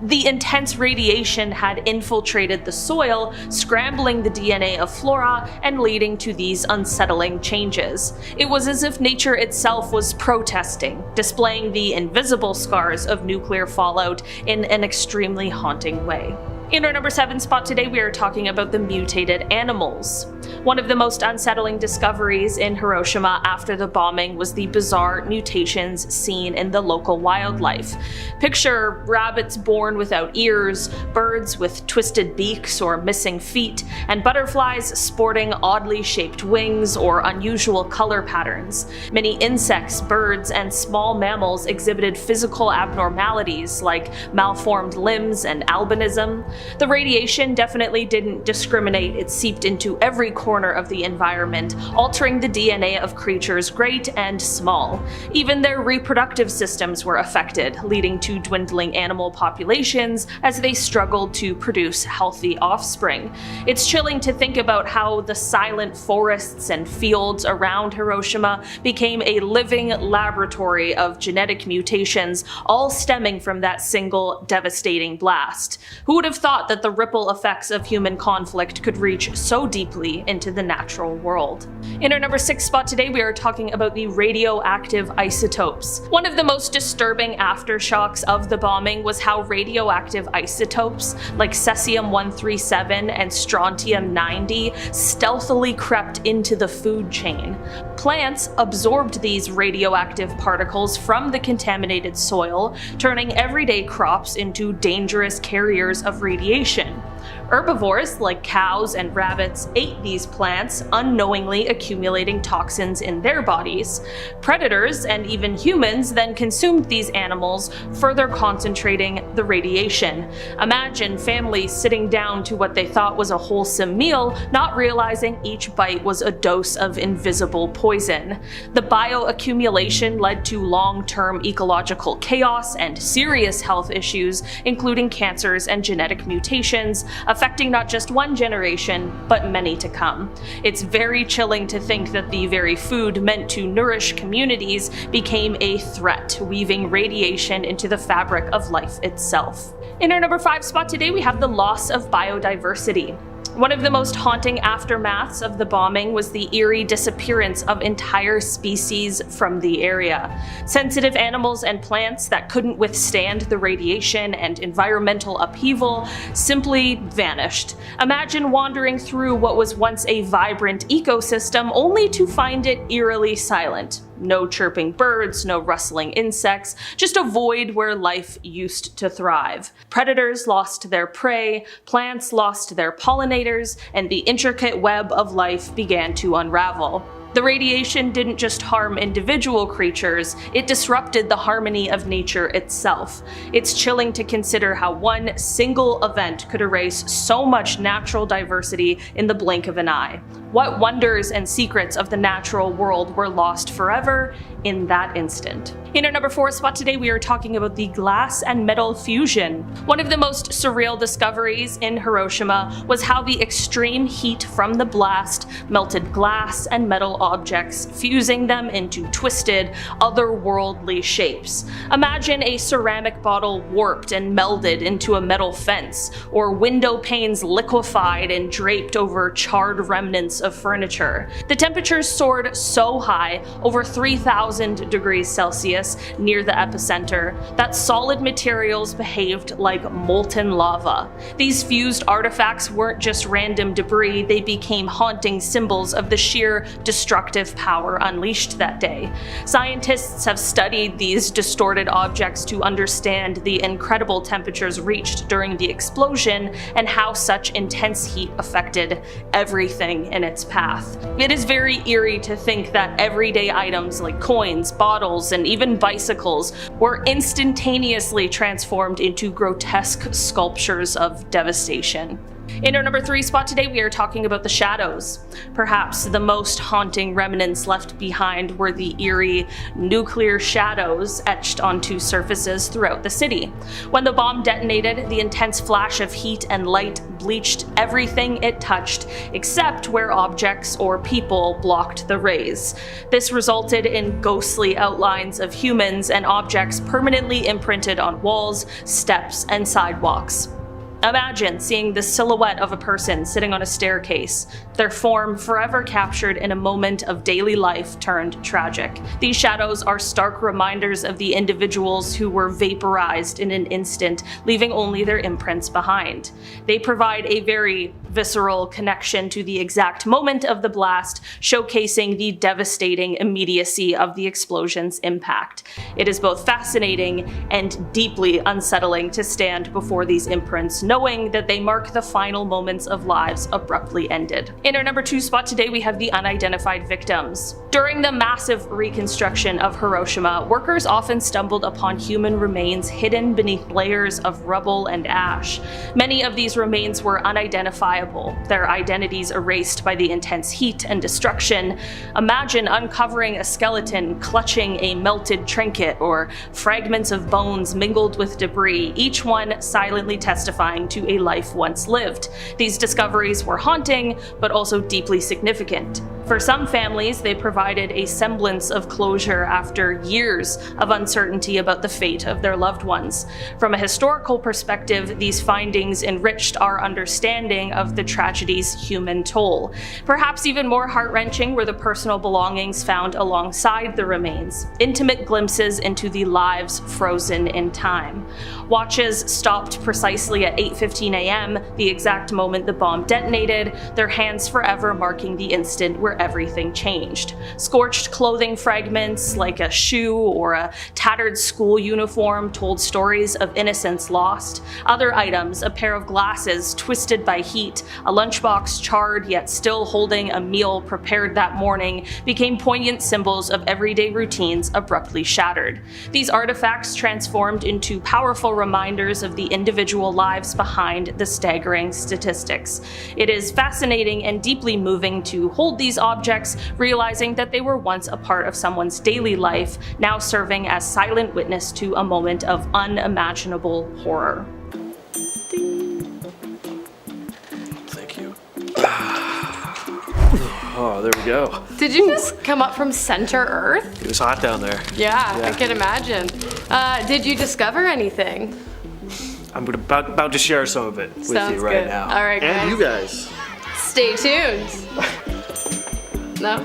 The intense radiation had infiltrated the soil, scrambling the DNA of flora and leading to these unsettling changes. It was as if nature itself was protesting, displaying the invisible scars of nuclear fallout in an extremely haunting way. In our number 7 spot today, we are talking about the mutated animals. One of the most unsettling discoveries in Hiroshima after the bombing was the bizarre mutations seen in the local wildlife. Picture rabbits born without ears, birds with twisted beaks or missing feet, and butterflies sporting oddly shaped wings or unusual color patterns. Many insects, birds, and small mammals exhibited physical abnormalities like malformed limbs and albinism. The radiation definitely didn't discriminate, it seeped into every corner of the environment, altering the DNA of creatures great and small. Even their reproductive systems were affected, leading to dwindling animal populations as they struggled to produce healthy offspring. It's chilling to think about how the silent forests and fields around Hiroshima became a living laboratory of genetic mutations, all stemming from that single devastating blast. Who would have thought that the ripple effects of human conflict could reach so deeply into the natural world? In our number 6 spot today, we are talking about the radioactive isotopes. One of the most disturbing aftershocks of the bombing was how radioactive isotopes like cesium-137 and strontium-90 stealthily crept into the food chain. Plants absorbed these radioactive particles from the contaminated soil, turning everyday crops into dangerous carriers of radiation. Herbivores, like cows and rabbits, ate these plants, unknowingly accumulating toxins in their bodies. Predators, and even humans, then consumed these animals, further concentrating the radiation. Imagine families sitting down to what they thought was a wholesome meal, not realizing each bite was a dose of invisible poison. The bioaccumulation led to long-term ecological chaos and serious health issues, including cancers and genetic mutations, affecting not just one generation, but many to come. It's very chilling to think that the very food meant to nourish communities became a threat, weaving radiation into the fabric of life itself. In our number 5 spot today, we have the loss of biodiversity. One of the most haunting aftermaths of the bombing was the eerie disappearance of entire species from the area. Sensitive animals and plants that couldn't withstand the radiation and environmental upheaval simply vanished. Imagine wandering through what was once a vibrant ecosystem only to find it eerily silent. No chirping birds, no rustling insects, just a void where life used to thrive. Predators lost their prey, plants lost their pollinators, and the intricate web of life began to unravel. The radiation didn't just harm individual creatures, it disrupted the harmony of nature itself. It's chilling to consider how one single event could erase so much natural diversity in the blink of an eye. What wonders and secrets of the natural world were lost forever in that instant? In our number 4 spot today, we are talking about the glass and metal fusion. One of the most surreal discoveries in Hiroshima was how the extreme heat from the blast melted glass and metal objects, fusing them into twisted, otherworldly shapes. Imagine a ceramic bottle warped and melded into a metal fence, or window panes liquefied and draped over charred remnants of furniture. The temperatures soared so high, over 3,000 degrees Celsius, near the epicenter, that solid materials behaved like molten lava. These fused artifacts weren't just random debris, they became haunting symbols of the sheer destructive power unleashed that day. Scientists have studied these distorted objects to understand the incredible temperatures reached during the explosion and how such intense heat affected everything in its path. It is very eerie to think that everyday items like coins, bottles, and even bicycles were instantaneously transformed into grotesque sculptures of devastation. In our number 3 spot today, we are talking about the shadows. Perhaps the most haunting remnants left behind were the eerie nuclear shadows etched onto surfaces throughout the city. When the bomb detonated, the intense flash of heat and light bleached everything it touched, except where objects or people blocked the rays. This resulted in ghostly outlines of humans and objects permanently imprinted on walls, steps, and sidewalks. Imagine seeing the silhouette of a person sitting on a staircase, their form forever captured in a moment of daily life turned tragic. These shadows are stark reminders of the individuals who were vaporized in an instant, leaving only their imprints behind. They provide a very visceral connection to the exact moment of the blast, showcasing the devastating immediacy of the explosion's impact. It is both fascinating and deeply unsettling to stand before these imprints, knowing that they mark the final moments of lives abruptly ended. In our number 2 spot today, we have the unidentified victims. During the massive reconstruction of Hiroshima, workers often stumbled upon human remains hidden beneath layers of rubble and ash. Many of these remains were unidentifiable, their identities erased by the intense heat and destruction. Imagine uncovering a skeleton clutching a melted trinket, or fragments of bones mingled with debris, each one silently testifying to a life once lived. These discoveries were haunting, but also deeply significant. For some families, they provided a semblance of closure after years of uncertainty about the fate of their loved ones. From a historical perspective, these findings enriched our understanding of the tragedy's human toll. Perhaps even more heart-wrenching were the personal belongings found alongside the remains, intimate glimpses into the lives frozen in time. Watches stopped precisely at 8:15 a.m., the exact moment the bomb detonated, their hands forever marking the instant where where everything changed. Scorched clothing fragments like a shoe or a tattered school uniform told stories of innocence lost. Other items, a pair of glasses twisted by heat, a lunchbox charred yet still holding a meal prepared that morning, became poignant symbols of everyday routines abruptly shattered. These artifacts transformed into powerful reminders of the individual lives behind the staggering statistics. It is fascinating and deeply moving to hold these objects, realizing that they were once a part of someone's daily life, now serving as silent witness to a moment of unimaginable horror. Thank you. Oh, there we go. Did you just come up from center Earth? It was hot down there. Yeah, I can imagine. Did you discover anything? I'm about to share some of it with Sounds you right good. now. All right, and guys. you guys. Stay tuned. No?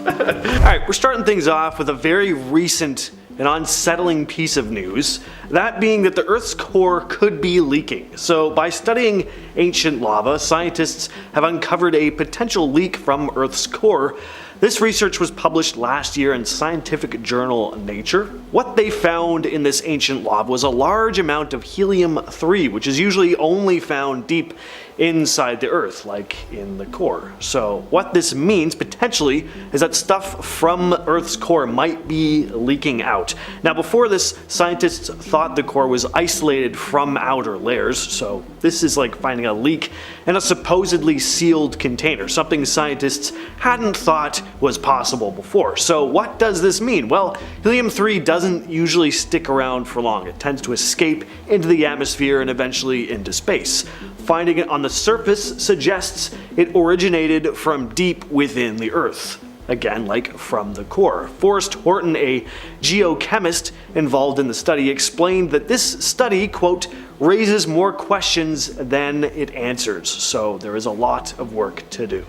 All right, we're starting things off with a very recent and unsettling piece of news, that being that the Earth's core could be leaking. So by studying ancient lava, scientists have uncovered a potential leak from Earth's core. This research was published last year in scientific journal Nature. What they found in this ancient lava was a large amount of helium-3, which is usually only found deep inside the Earth, like in the core. So what this means, potentially, is that stuff from Earth's core might be leaking out. Now before this, scientists thought the core was isolated from outer layers, so this is like finding a leak in a supposedly sealed container, something scientists hadn't thought was possible before. So what does this mean? Well, helium-3 doesn't usually stick around for long. It tends to escape into the atmosphere and eventually into space. Finding it on the surface suggests it originated from deep within the Earth. Again, like from the core. Forrest Horton, a geochemist involved in the study, explained that this study, quote, raises more questions than it answers. So there is a lot of work to do.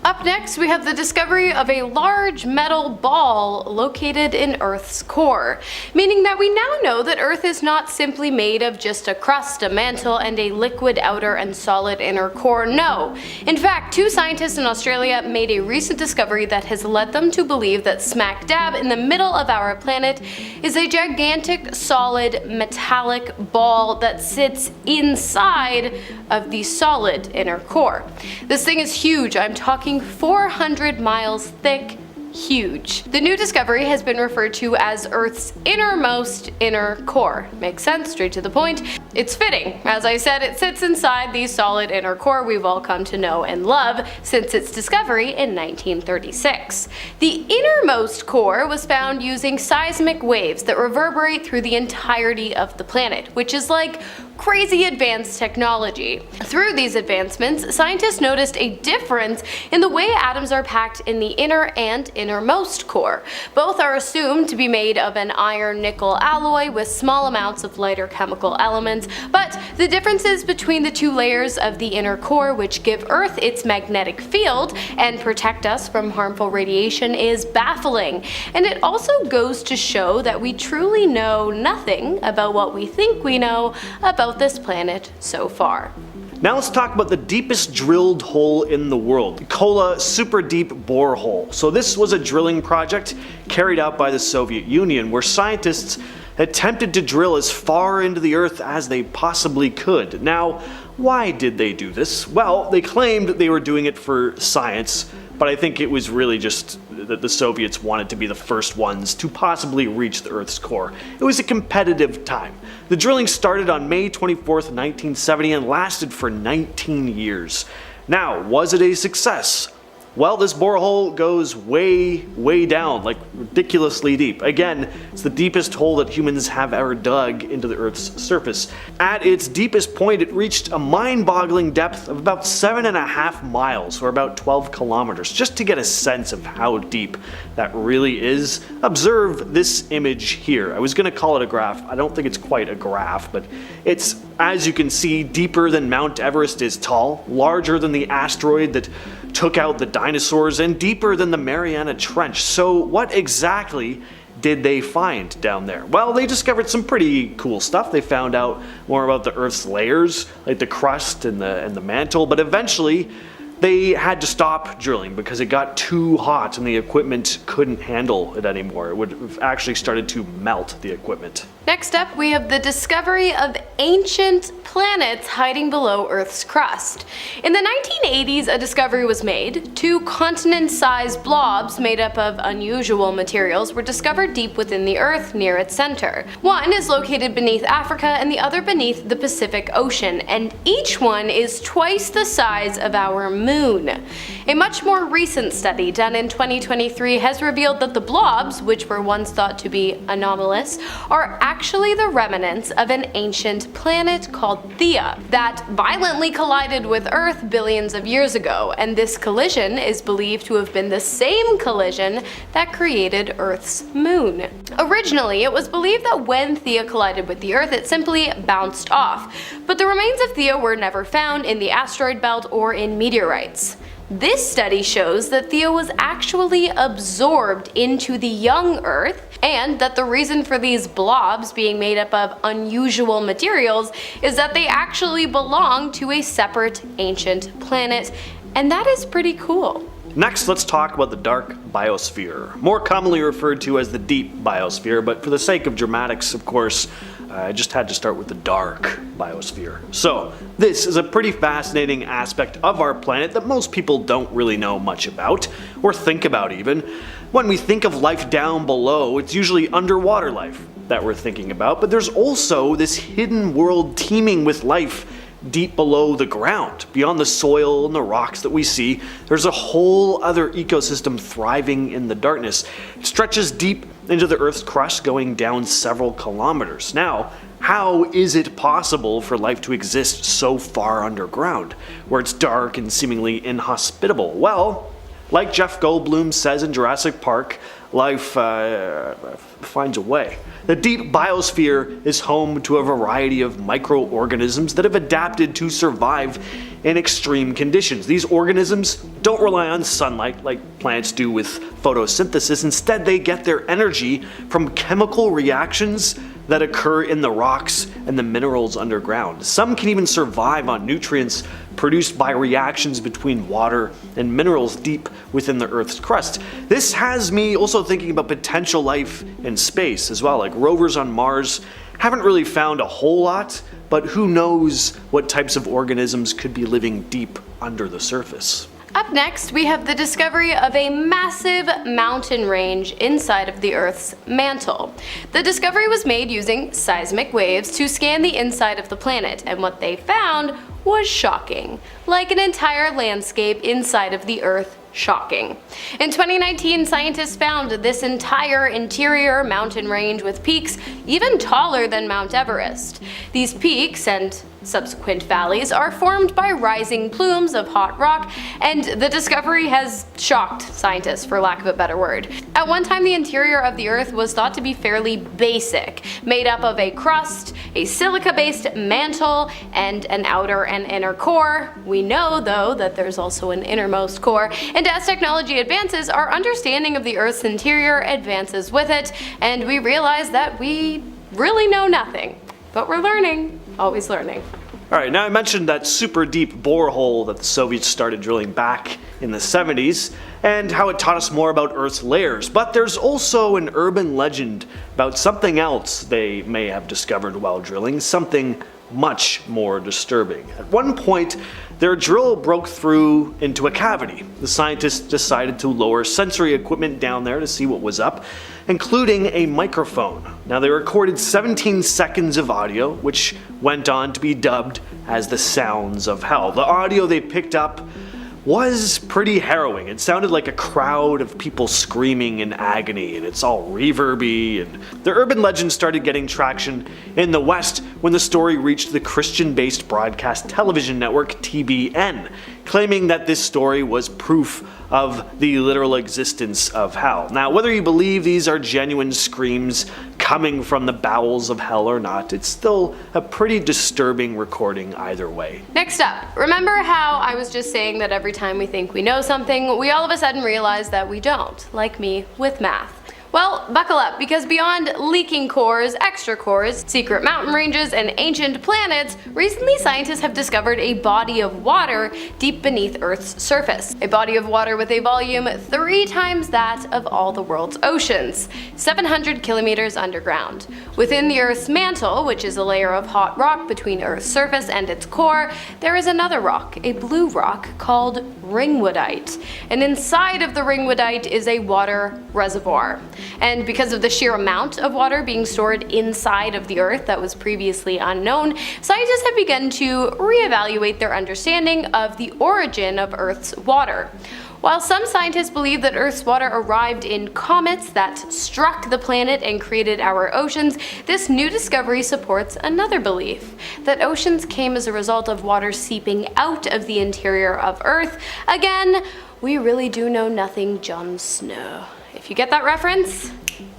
Up next, we have the discovery of a large metal ball located in Earth's core, meaning that we now know that Earth is not simply made of just a crust, a mantle, and a liquid outer and solid inner core. No. In fact, two scientists in Australia made a recent discovery that has led them to believe that smack dab in the middle of our planet is a gigantic, solid, metallic ball that sits inside of the solid inner core. This thing is huge. I'm talking 400 miles thick. Huge. The new discovery has been referred to as Earth's innermost inner core. Makes sense, straight to the point. It's fitting. As I said, it sits inside the solid inner core we've all come to know and love since its discovery in 1936. The innermost core was found using seismic waves that reverberate through the entirety of the planet, which is like crazy advanced technology. Through these advancements, scientists noticed a difference in the way atoms are packed in the inner and innermost core. Both are assumed to be made of an iron-nickel alloy with small amounts of lighter chemical elements, but the differences between the two layers of the inner core, which give Earth its magnetic field and protect us from harmful radiation, is baffling. And it also goes to show that we truly know nothing about what we think we know about this planet so far. Now let's talk about the deepest drilled hole in the world, the Kola Super Deep Borehole. So this was a drilling project carried out by the Soviet Union where scientists attempted to drill as far into the Earth as they possibly could. Now, why did they do this? Well, they claimed they were doing it for science, but I think it was really just that the Soviets wanted to be the first ones to possibly reach the Earth's core. It was a competitive time. The drilling started on May 24th, 1970 and lasted for 19 years. Now, was it a success? Well, this borehole goes way down, like ridiculously deep. Again, it's the deepest hole that humans have ever dug into the Earth's surface. At its deepest point, it reached a mind-boggling depth of about 7.5 miles, or about 12 kilometers. Just to get a sense of how deep that really is, observe this image here. I was going to call it a graph. I don't think it's quite a graph, but it's, as you can see, deeper than Mount Everest is tall, larger than the asteroid that took out the dinosaurs, and deeper than the Mariana Trench. So what exactly did they find down there? Well, they discovered some pretty cool stuff. They found out more about the Earth's layers, like the crust and the mantle, but eventually they had to stop drilling because it got too hot and the equipment couldn't handle it anymore. It would have actually started to melt the equipment. Next up, we have the discovery of ancient planets hiding below Earth's crust. In the 1980s, a discovery was made. 2 continent-sized blobs made up of unusual materials were discovered deep within the Earth near its center. One is located beneath Africa and the other beneath the Pacific Ocean, and each one is twice the size of our moon. A much more recent study done in 2023 has revealed that the blobs, which were once thought to be anomalous, are actually the remnants of an ancient planet called Theia that violently collided with Earth billions of years ago, and this collision is believed to have been the same collision that created Earth's moon. Originally, it was believed that when Theia collided with the Earth, it simply bounced off, but the remains of Theia were never found in the asteroid belt or in meteorites. This study shows that Theia was actually absorbed into the young Earth, and that the reason for these blobs being made up of unusual materials is that they actually belong to a separate ancient planet, and that is pretty cool. Next, let's talk about the dark biosphere, more commonly referred to as the deep biosphere, but for the sake of dramatics, of course, I just had to start with the dark biosphere. So, this is a pretty fascinating aspect of our planet that most people don't really know much about, or think about even. When we think of life down below, it's usually underwater life that we're thinking about, but there's also this hidden world teeming with life deep below the ground. Beyond the soil and the rocks that we see, there's a whole other ecosystem thriving in the darkness. It stretches deep into the Earth's crust, going down several kilometers. Now, how is it possible for life to exist so far underground, where it's dark and seemingly inhospitable? Well, like Jeff Goldblum says in Jurassic Park, life finds a way. The deep biosphere is home to a variety of microorganisms that have adapted to survive in extreme conditions. These organisms don't rely on sunlight like plants do with photosynthesis. Instead, they get their energy from chemical reactions that occur in the rocks and the minerals underground. Some can even survive on nutrients produced by reactions between water and minerals deep within the Earth's crust. This has me also thinking about potential life in space as well. Like rovers on Mars haven't really found a whole lot, but who knows what types of organisms could be living deep under the surface. Up next, we have the discovery of a massive mountain range inside of the Earth's mantle. The discovery was made using seismic waves to scan the inside of the planet, and what they found was shocking. Like an entire landscape inside of the Earth. Shocking. In 2019, scientists found this entire interior mountain range with peaks even taller than Mount Everest. These peaks and subsequent valleys are formed by rising plumes of hot rock, and the discovery has shocked scientists, for lack of a better word. At one time, the interior of the Earth was thought to be fairly basic, made up of a crust, a silica-based mantle, and an outer and inner core. We know, though, that there's also an innermost core, and as technology advances, our understanding of the Earth's interior advances with it, and we realize that we really know nothing. But we're learning. Always learning. Alright, now I mentioned that super deep borehole that the Soviets started drilling back in the 70s, and how it taught us more about Earth's layers, but there's also an urban legend about something else they may have discovered while drilling, something much more disturbing. At one point, their drill broke through into a cavity. The scientists decided to lower sensory equipment down there to see what was up, including a microphone. Now, they recorded 17 seconds of audio, which went on to be dubbed as the sounds of hell. The audio they picked up was pretty harrowing. It sounded like a crowd of people screaming in agony, and it's all reverby, and the urban legend started getting traction in the West when the story reached the Christian-based broadcast television network TBN, claiming that this story was proof of the literal existence of hell. Now, whether you believe these are genuine screams coming from the bowels of hell or not, it's still a pretty disturbing recording either way. Next up, remember how I was just saying that every time we think we know something, we all of a sudden realize that we don't, like me with math. Well, buckle up, because beyond leaking cores, extra cores, secret mountain ranges, and ancient planets, recently scientists have discovered a body of water deep beneath Earth's surface. A body of water with a volume 3 times that of all the world's oceans, 700 kilometers underground. Within the Earth's mantle, which is a layer of hot rock between Earth's surface and its core, there is another rock, a blue rock called ringwoodite. And inside of the ringwoodite is a water reservoir. And because of the sheer amount of water being stored inside of the Earth that was previously unknown, scientists have begun to reevaluate their understanding of the origin of Earth's water. While some scientists believe that Earth's water arrived in comets that struck the planet and created our oceans, this new discovery supports another belief, that oceans came as a result of water seeping out of the interior of Earth. Again, we really do know nothing, Jon Snow. If you get that reference,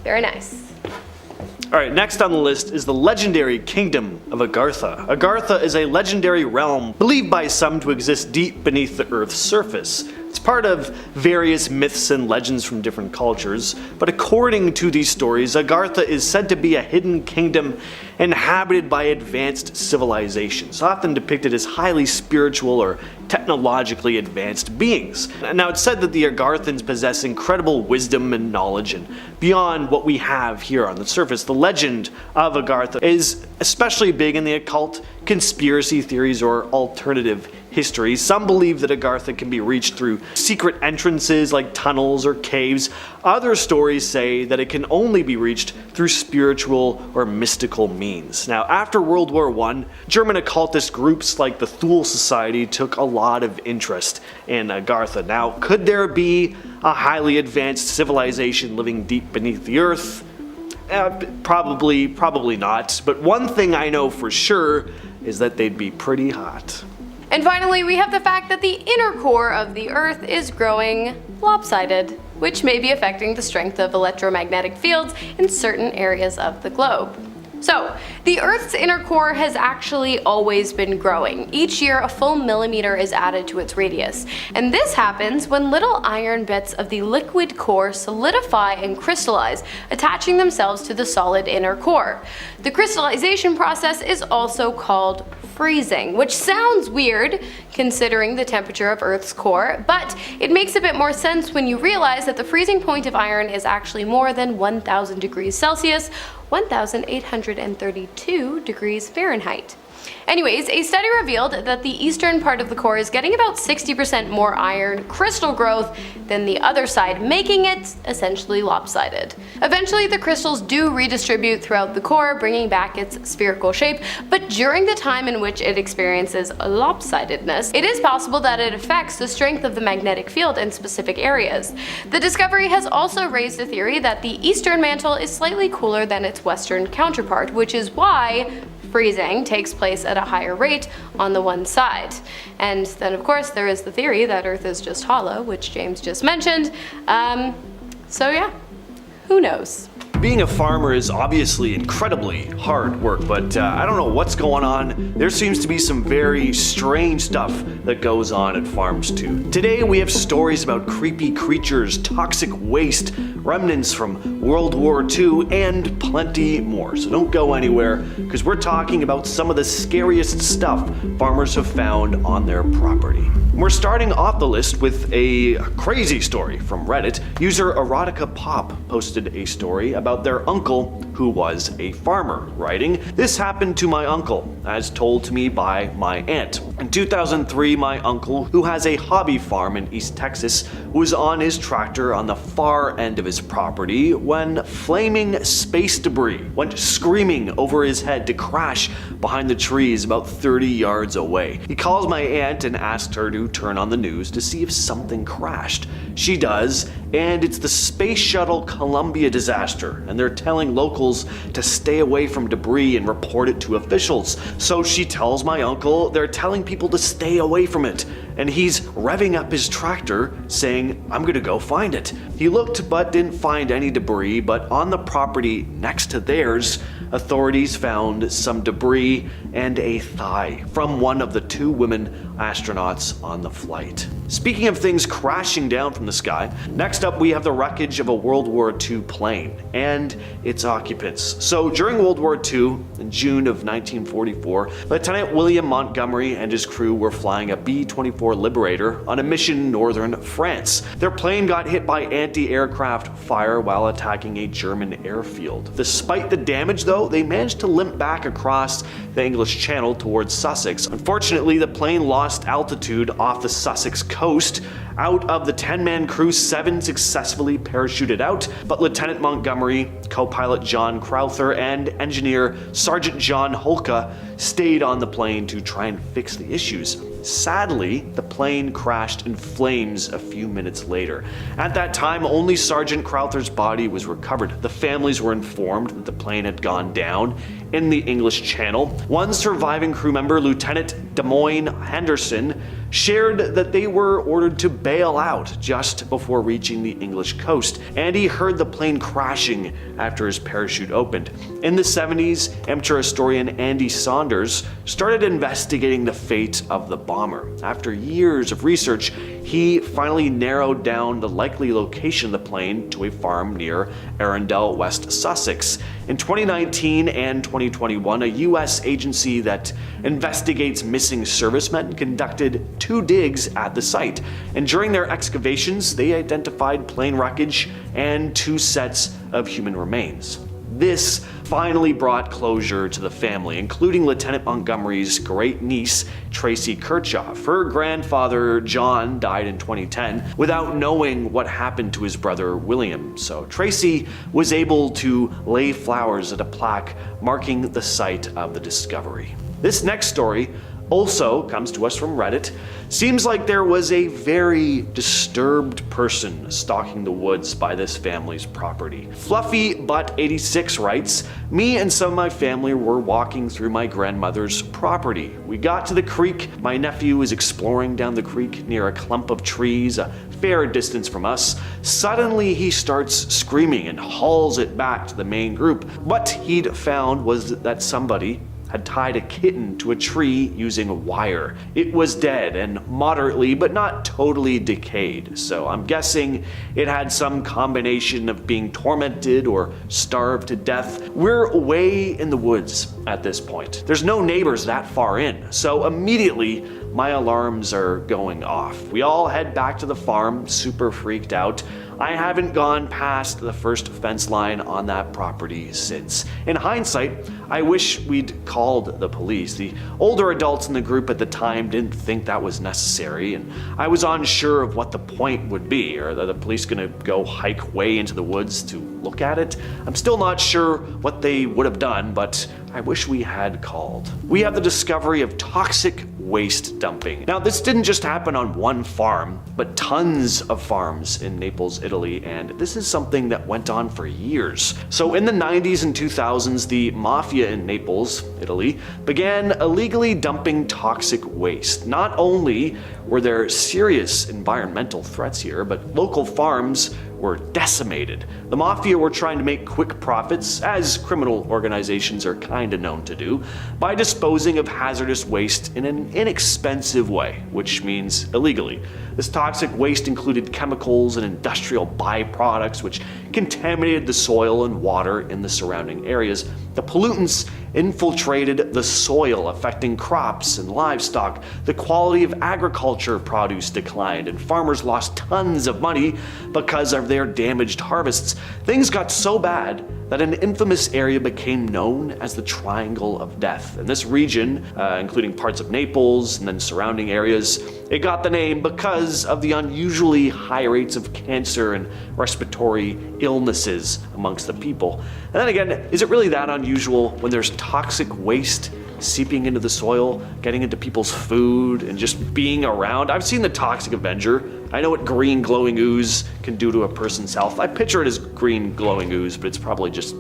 very nice. Alright, next on the list is the legendary kingdom of Agartha. Agartha is a legendary realm believed by some to exist deep beneath the Earth's surface. It's part of various myths and legends from different cultures, but according to these stories, Agartha is said to be a hidden kingdom inhabited by advanced civilizations, often depicted as highly spiritual or technologically advanced beings. Now, it's said that the Agarthans possess incredible wisdom and knowledge, and beyond what we have here on the surface, the legend of Agartha is especially big in the occult, conspiracy theories, or alternative history. Some believe that Agartha can be reached through secret entrances like tunnels or caves. Other stories say that it can only be reached through spiritual or mystical means. Now, after World War I, German occultist groups like the Thule Society took a lot of interest in Agartha. Now, could there be a highly advanced civilization living deep beneath the Earth? Probably not. But one thing I know for sure is that they'd be pretty hot. And finally, we have the fact that the inner core of the Earth is growing lopsided, which may be affecting the strength of electromagnetic fields in certain areas of the globe. So, the Earth's inner core has actually always been growing. Each year, a full millimeter is added to its radius. And this happens when little iron bits of the liquid core solidify and crystallize, attaching themselves to the solid inner core. The crystallization process is also called freezing, which sounds weird considering the temperature of Earth's core, but it makes a bit more sense when you realize that the freezing point of iron is actually more than 1000 degrees Celsius, 1832 degrees Fahrenheit. Anyways, a study revealed that the eastern part of the core is getting about 60% more iron crystal growth than the other side, making it essentially lopsided. Eventually, the crystals do redistribute throughout the core, bringing back its spherical shape, but during the time in which it experiences lopsidedness, it is possible that it affects the strength of the magnetic field in specific areas. The discovery has also raised the theory that the eastern mantle is slightly cooler than its western counterpart, which is why freezing takes place at a higher rate on the one side. And then of course there is the theory that Earth is just hollow, which James just mentioned. So yeah, who knows? Being a farmer is obviously incredibly hard work, but I don't know what's going on. There seems to be some very strange stuff that goes on at farms too. Today we have stories about creepy creatures, toxic waste, remnants from World War II, and plenty more. So don't go anywhere, because we're talking about some of the scariest stuff farmers have found on their property. We're starting off the list with a crazy story from Reddit. User Erotica Pop posted a story about their uncle who was a farmer, writing, "This happened to my uncle, as told to me by my aunt. In 2003, my uncle, who has a hobby farm in East Texas, was on his tractor on the far end of his property when flaming space debris went screaming over his head to crash behind the trees about 30 yards away. He calls my aunt and asks her to turn on the news to see if something crashed. She does, and it's the Space Shuttle Columbia disaster, and they're telling locals to stay away from debris and report it to officials. So she tells my uncle they're telling people to stay away from it, and he's revving up his tractor saying, 'I'm gonna go find it.' He looked but didn't find any debris, but on the property next to theirs, authorities found some debris and a thigh from one of the 2 women astronauts on the flight. Speaking of things crashing down from the sky, next up we have the wreckage of a World War II plane and its occupants. So during World War II, in June of 1944, Lieutenant William Montgomery and his crew were flying a B-24 Liberator on a mission in northern France. Their plane got hit by anti-aircraft fire while attacking a German airfield. Despite the damage though, they managed to limp back across the English Channel towards Sussex. Unfortunately, the plane lost altitude off the Sussex coast. Out of the 10-man crew, 7 successfully parachuted out, but Lieutenant Montgomery, co-pilot John Crowther, and engineer Sergeant John Holka stayed on the plane to try and fix the issues. Sadly, the plane crashed in flames a few minutes later. At that time, only Sergeant Crowther's body was recovered. The families were informed that the plane had gone down in the English Channel. One surviving crew member, Lieutenant Des Moines Henderson, shared that they were ordered to bail out just before reaching the English coast, and he heard the plane crashing after his parachute opened. In the 70s, amateur historian Andy Saunders started investigating the fate of the bomber. After years of research, he finally narrowed down the likely location of the plane to a farm near Arundel, West Sussex. In 2019 and 2021, a US agency that investigates missing servicemen conducted 2 digs at the site, and during their excavations, they identified plane wreckage and 2 sets of human remains. This finally brought closure to the family, including Lieutenant Montgomery's great-niece, Tracy Kirchhoff. Her grandfather, John, died in 2010 without knowing what happened to his brother, William. So Tracy was able to lay flowers at a plaque marking the site of the discovery. This next story also comes to us from Reddit. Seems like there was a very disturbed person stalking the woods by this family's property. Fluffy Butt 86 writes, "Me and some of my family were walking through my grandmother's property. We got to the creek. My nephew was exploring down the creek near a clump of trees a fair distance from us. Suddenly he starts screaming and hauls it back to the main group. What he'd found was that somebody had tied a kitten to a tree using a wire. It was dead and moderately but not totally decayed, so I'm guessing it had some combination of being tormented or starved to death. We're way in the woods at this point. There's no neighbors that far in, so immediately my alarms are going off. We all head back to the farm, super freaked out. I haven't gone past the first fence line on that property since. In hindsight, I wish we'd called the police. The older adults in the group at the time didn't think that was necessary, and I was unsure of what the point would be. Are the police gonna go hike way into the woods to look at it? I'm still not sure what they would have done, but I wish we had called. We have the discovery of toxic waste dumping. Now, this didn't just happen on one farm, but tons of farms in Naples, Italy, and this is something that went on for years. So in the 90s and 2000s, the mafia in Naples, Italy, began illegally dumping toxic waste. Not only were there serious environmental threats here, but local farms were decimated. The mafia were trying to make quick profits, as criminal organizations are kinda known to do, by disposing of hazardous waste in an inexpensive way, which means illegally. This toxic waste included chemicals and industrial byproducts which contaminated the soil and water in the surrounding areas. The pollutants infiltrated the soil, affecting crops and livestock. The quality of agriculture produce declined, and farmers lost tons of money because of their damaged harvests. Things got so bad that an infamous area became known as the Triangle of Death. In this region, including parts of Naples and then surrounding areas, it got the name because of the unusually high rates of cancer and respiratory illnesses amongst the people. And then again, is it really that unusual when there's toxic waste seeping into the soil, getting into people's food, and just being around? I've seen The Toxic Avenger. I know what green glowing ooze can do to a person's health. I picture it as green glowing ooze, but it's probably just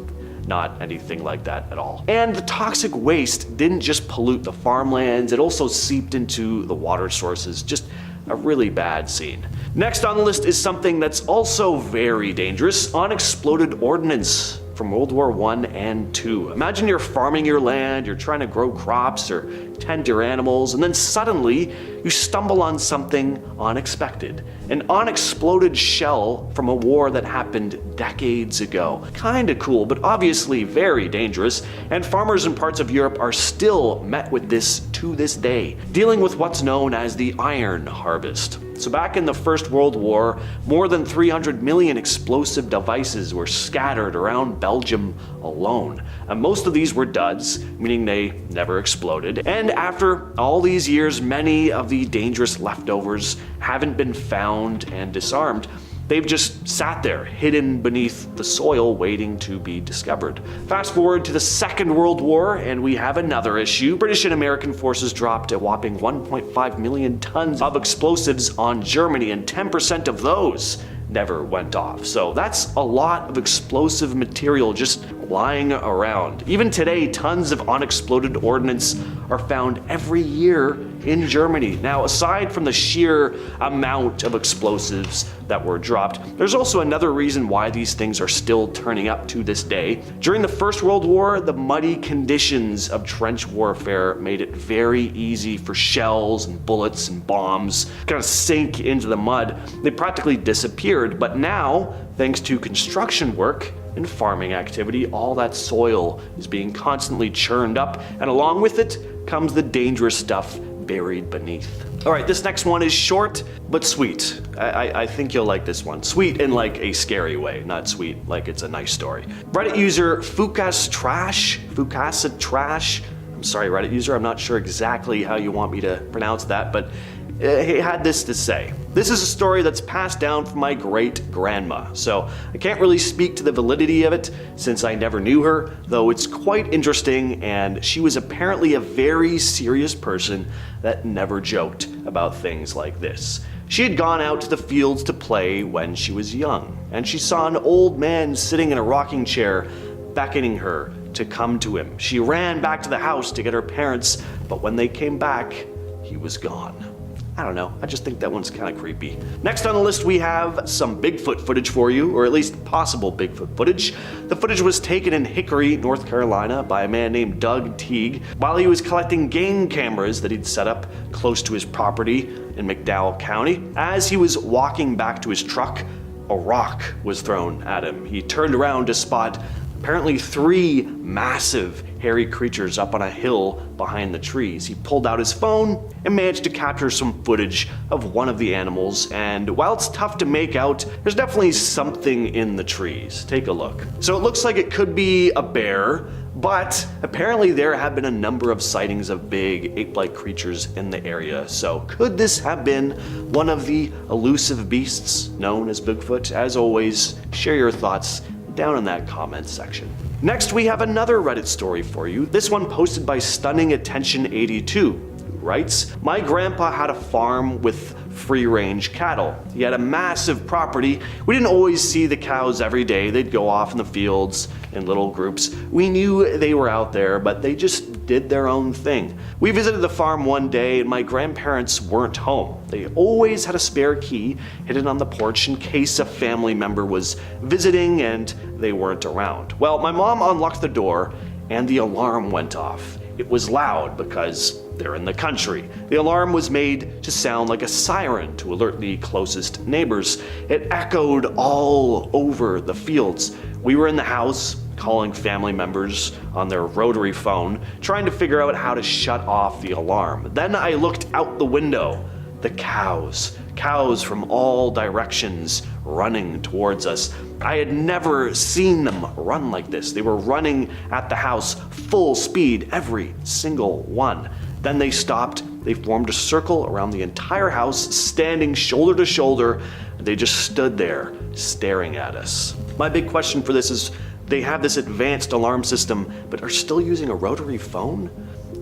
not anything like that at all. And the toxic waste didn't just pollute the farmlands, it also seeped into the water sources. Just a really bad scene. Next on the list is something that's also very dangerous: unexploded ordnance. from World War I and II. Imagine you're farming your land, you're trying to grow crops or tend your animals, and then suddenly you stumble on something unexpected. An unexploded shell from a war that happened decades ago. Kinda cool, but obviously very dangerous, and farmers in parts of Europe are still met with this to this day, dealing with what's known as the iron harvest. So back in the First World War, more than 300 million explosive devices were scattered around Belgium alone. And most of these were duds, meaning they never exploded. And after all these years, many of the dangerous leftovers haven't been found and disarmed. They've just sat there, hidden beneath the soil, waiting to be discovered. Fast forward to the Second World War, and we have another issue. British and American forces dropped a whopping 1.5 million tons of explosives on Germany, and 10% of those never went off. So that's a lot of explosive material just lying around. Even today, tons of unexploded ordnance are found every year in Germany. Now, aside from the sheer amount of explosives that were dropped, there's also another reason why these things are still turning up to this day. During the First World War, the muddy conditions of trench warfare made it very easy for shells and bullets and bombs to kind of sink into the mud. They practically disappeared, but now, thanks to construction work and farming activity, all that soil is being constantly churned up, and along with it comes the dangerous stuff buried beneath. All right, this next one is short but sweet. I think you'll like this one. Sweet in like a scary way, not sweet like it's a nice story. Reddit user Fukas Trash. I'm sorry, Reddit user, I'm not sure exactly how you want me to pronounce that, but he had this to say. This is a story that's passed down from my great-grandma, so I can't really speak to the validity of it since I never knew her, though it's quite interesting, and she was apparently a very serious person that never joked about things like this. She had gone out to the fields to play when she was young, and she saw an old man sitting in a rocking chair beckoning her to come to him. She ran back to the house to get her parents, but when they came back, he was gone. I don't know, I just think that one's kind of creepy. Next on the list we have some Bigfoot footage for you, or at least possible Bigfoot footage. The footage was taken in Hickory, North Carolina by a man named Doug Teague while he was collecting game cameras that he'd set up close to his property in McDowell County. As he was walking back to his truck, a rock was thrown at him. He turned around to spot apparently 3 massive hairy creatures up on a hill behind the trees. He pulled out his phone and managed to capture some footage of one of the animals, and while it's tough to make out, there's definitely something in the trees. Take a look. So it looks like it could be a bear, but apparently there have been a number of sightings of big ape-like creatures in the area. So could this have been one of the elusive beasts known as Bigfoot? As always, share your thoughts down in that comment section. Next, we have another Reddit story for you. This one posted by Stunning Attention 82, who writes, "My grandpa had a farm with free-range cattle. He had a massive property. We didn't always see the cows every day. They'd go off in the fields in little groups. We knew they were out there, but they just did their own thing. We visited the farm one day and my grandparents weren't home. They always had a spare key hidden on the porch in case a family member was visiting and they weren't around. Well, my mom unlocked the door and the alarm went off. It was loud because they're in the country. The alarm was made to sound like a siren to alert the closest neighbors. It echoed all over the fields. We were in the house, calling family members on their rotary phone, trying to figure out how to shut off the alarm. Then I looked out the window. The cows from all directions running towards us. I had never seen them run like this. They were running at the house full speed, every single one. Then they stopped. They formed a circle around the entire house, standing shoulder to shoulder. They just stood there staring at us. My big question for this is, they have this advanced alarm system, but are still using a rotary phone?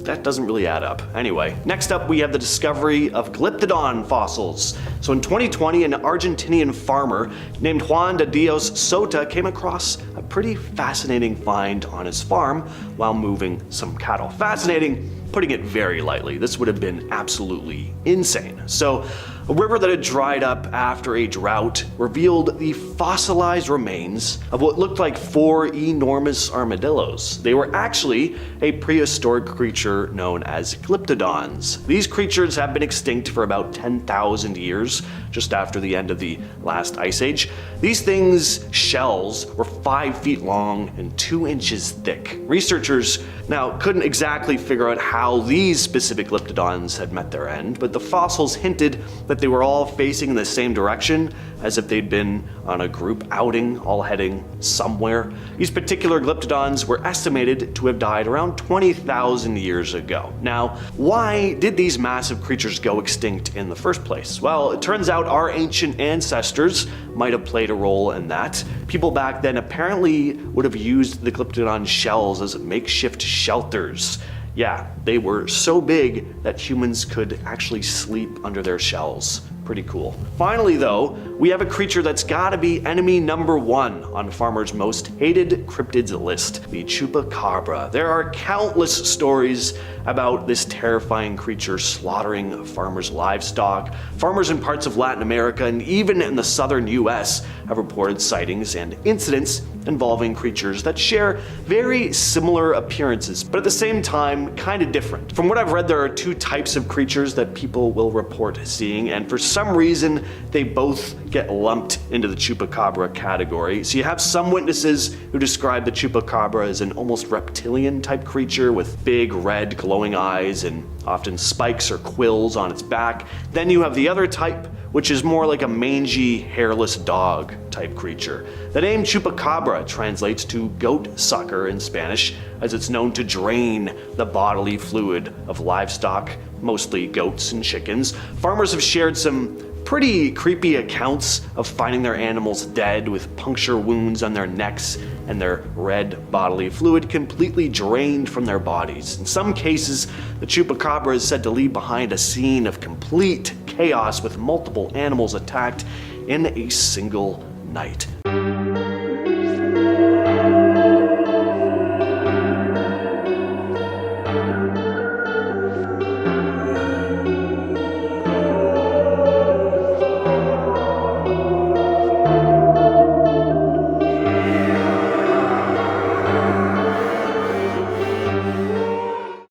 That doesn't really add up. Anyway, next up we have the discovery of Glyptodon fossils. So in 2020, an Argentinian farmer named Juan de Dios Sota came across a pretty fascinating find on his farm while moving some cattle. Fascinating, putting it very lightly. This would have been absolutely insane. So, a river that had dried up after a drought revealed the fossilized remains of what looked like 4 enormous armadillos. They were actually a prehistoric creature known as glyptodons. These creatures have been extinct for about 10,000 years, just after the end of the last ice age. These things' shells were 5 feet long and 2 inches thick. Researchers now couldn't exactly figure out how these specific glyptodons had met their end, but the fossils hinted that they were all facing in the same direction, as if they'd been on a group outing, all heading somewhere. These particular glyptodons were estimated to have died around 20,000 years ago. Now, why did these massive creatures go extinct in the first place? Well, it turns out our ancient ancestors might have played a role in that. People back then apparently would have used the glyptodon shells as makeshift shelters. Yeah, they were so big that humans could actually sleep under their shells. Pretty cool. Finally though, we have a creature that's gotta be enemy number 1 on farmers' most hated cryptids list, the chupacabra. There are countless stories about this terrifying creature slaughtering farmers' livestock. Farmers in parts of Latin America and even in the southern US have reported sightings and incidents involving creatures that share very similar appearances, but at the same time, kind of different. From what I've read, there are 2 types of creatures that people will report seeing, and for some reason, they both get lumped into the chupacabra category. So you have some witnesses who describe the chupacabra as an almost reptilian type creature with big red glowing eyes and often spikes or quills on its back. Then you have the other type, which is more like a mangy, hairless dog type creature. The name chupacabra translates to goat sucker in Spanish, as it's known to drain the bodily fluid of livestock, mostly goats and chickens. Farmers have shared some pretty creepy accounts of finding their animals dead with puncture wounds on their necks and their red bodily fluid completely drained from their bodies. In some cases, the chupacabra is said to leave behind a scene of complete chaos with multiple animals attacked in a single night.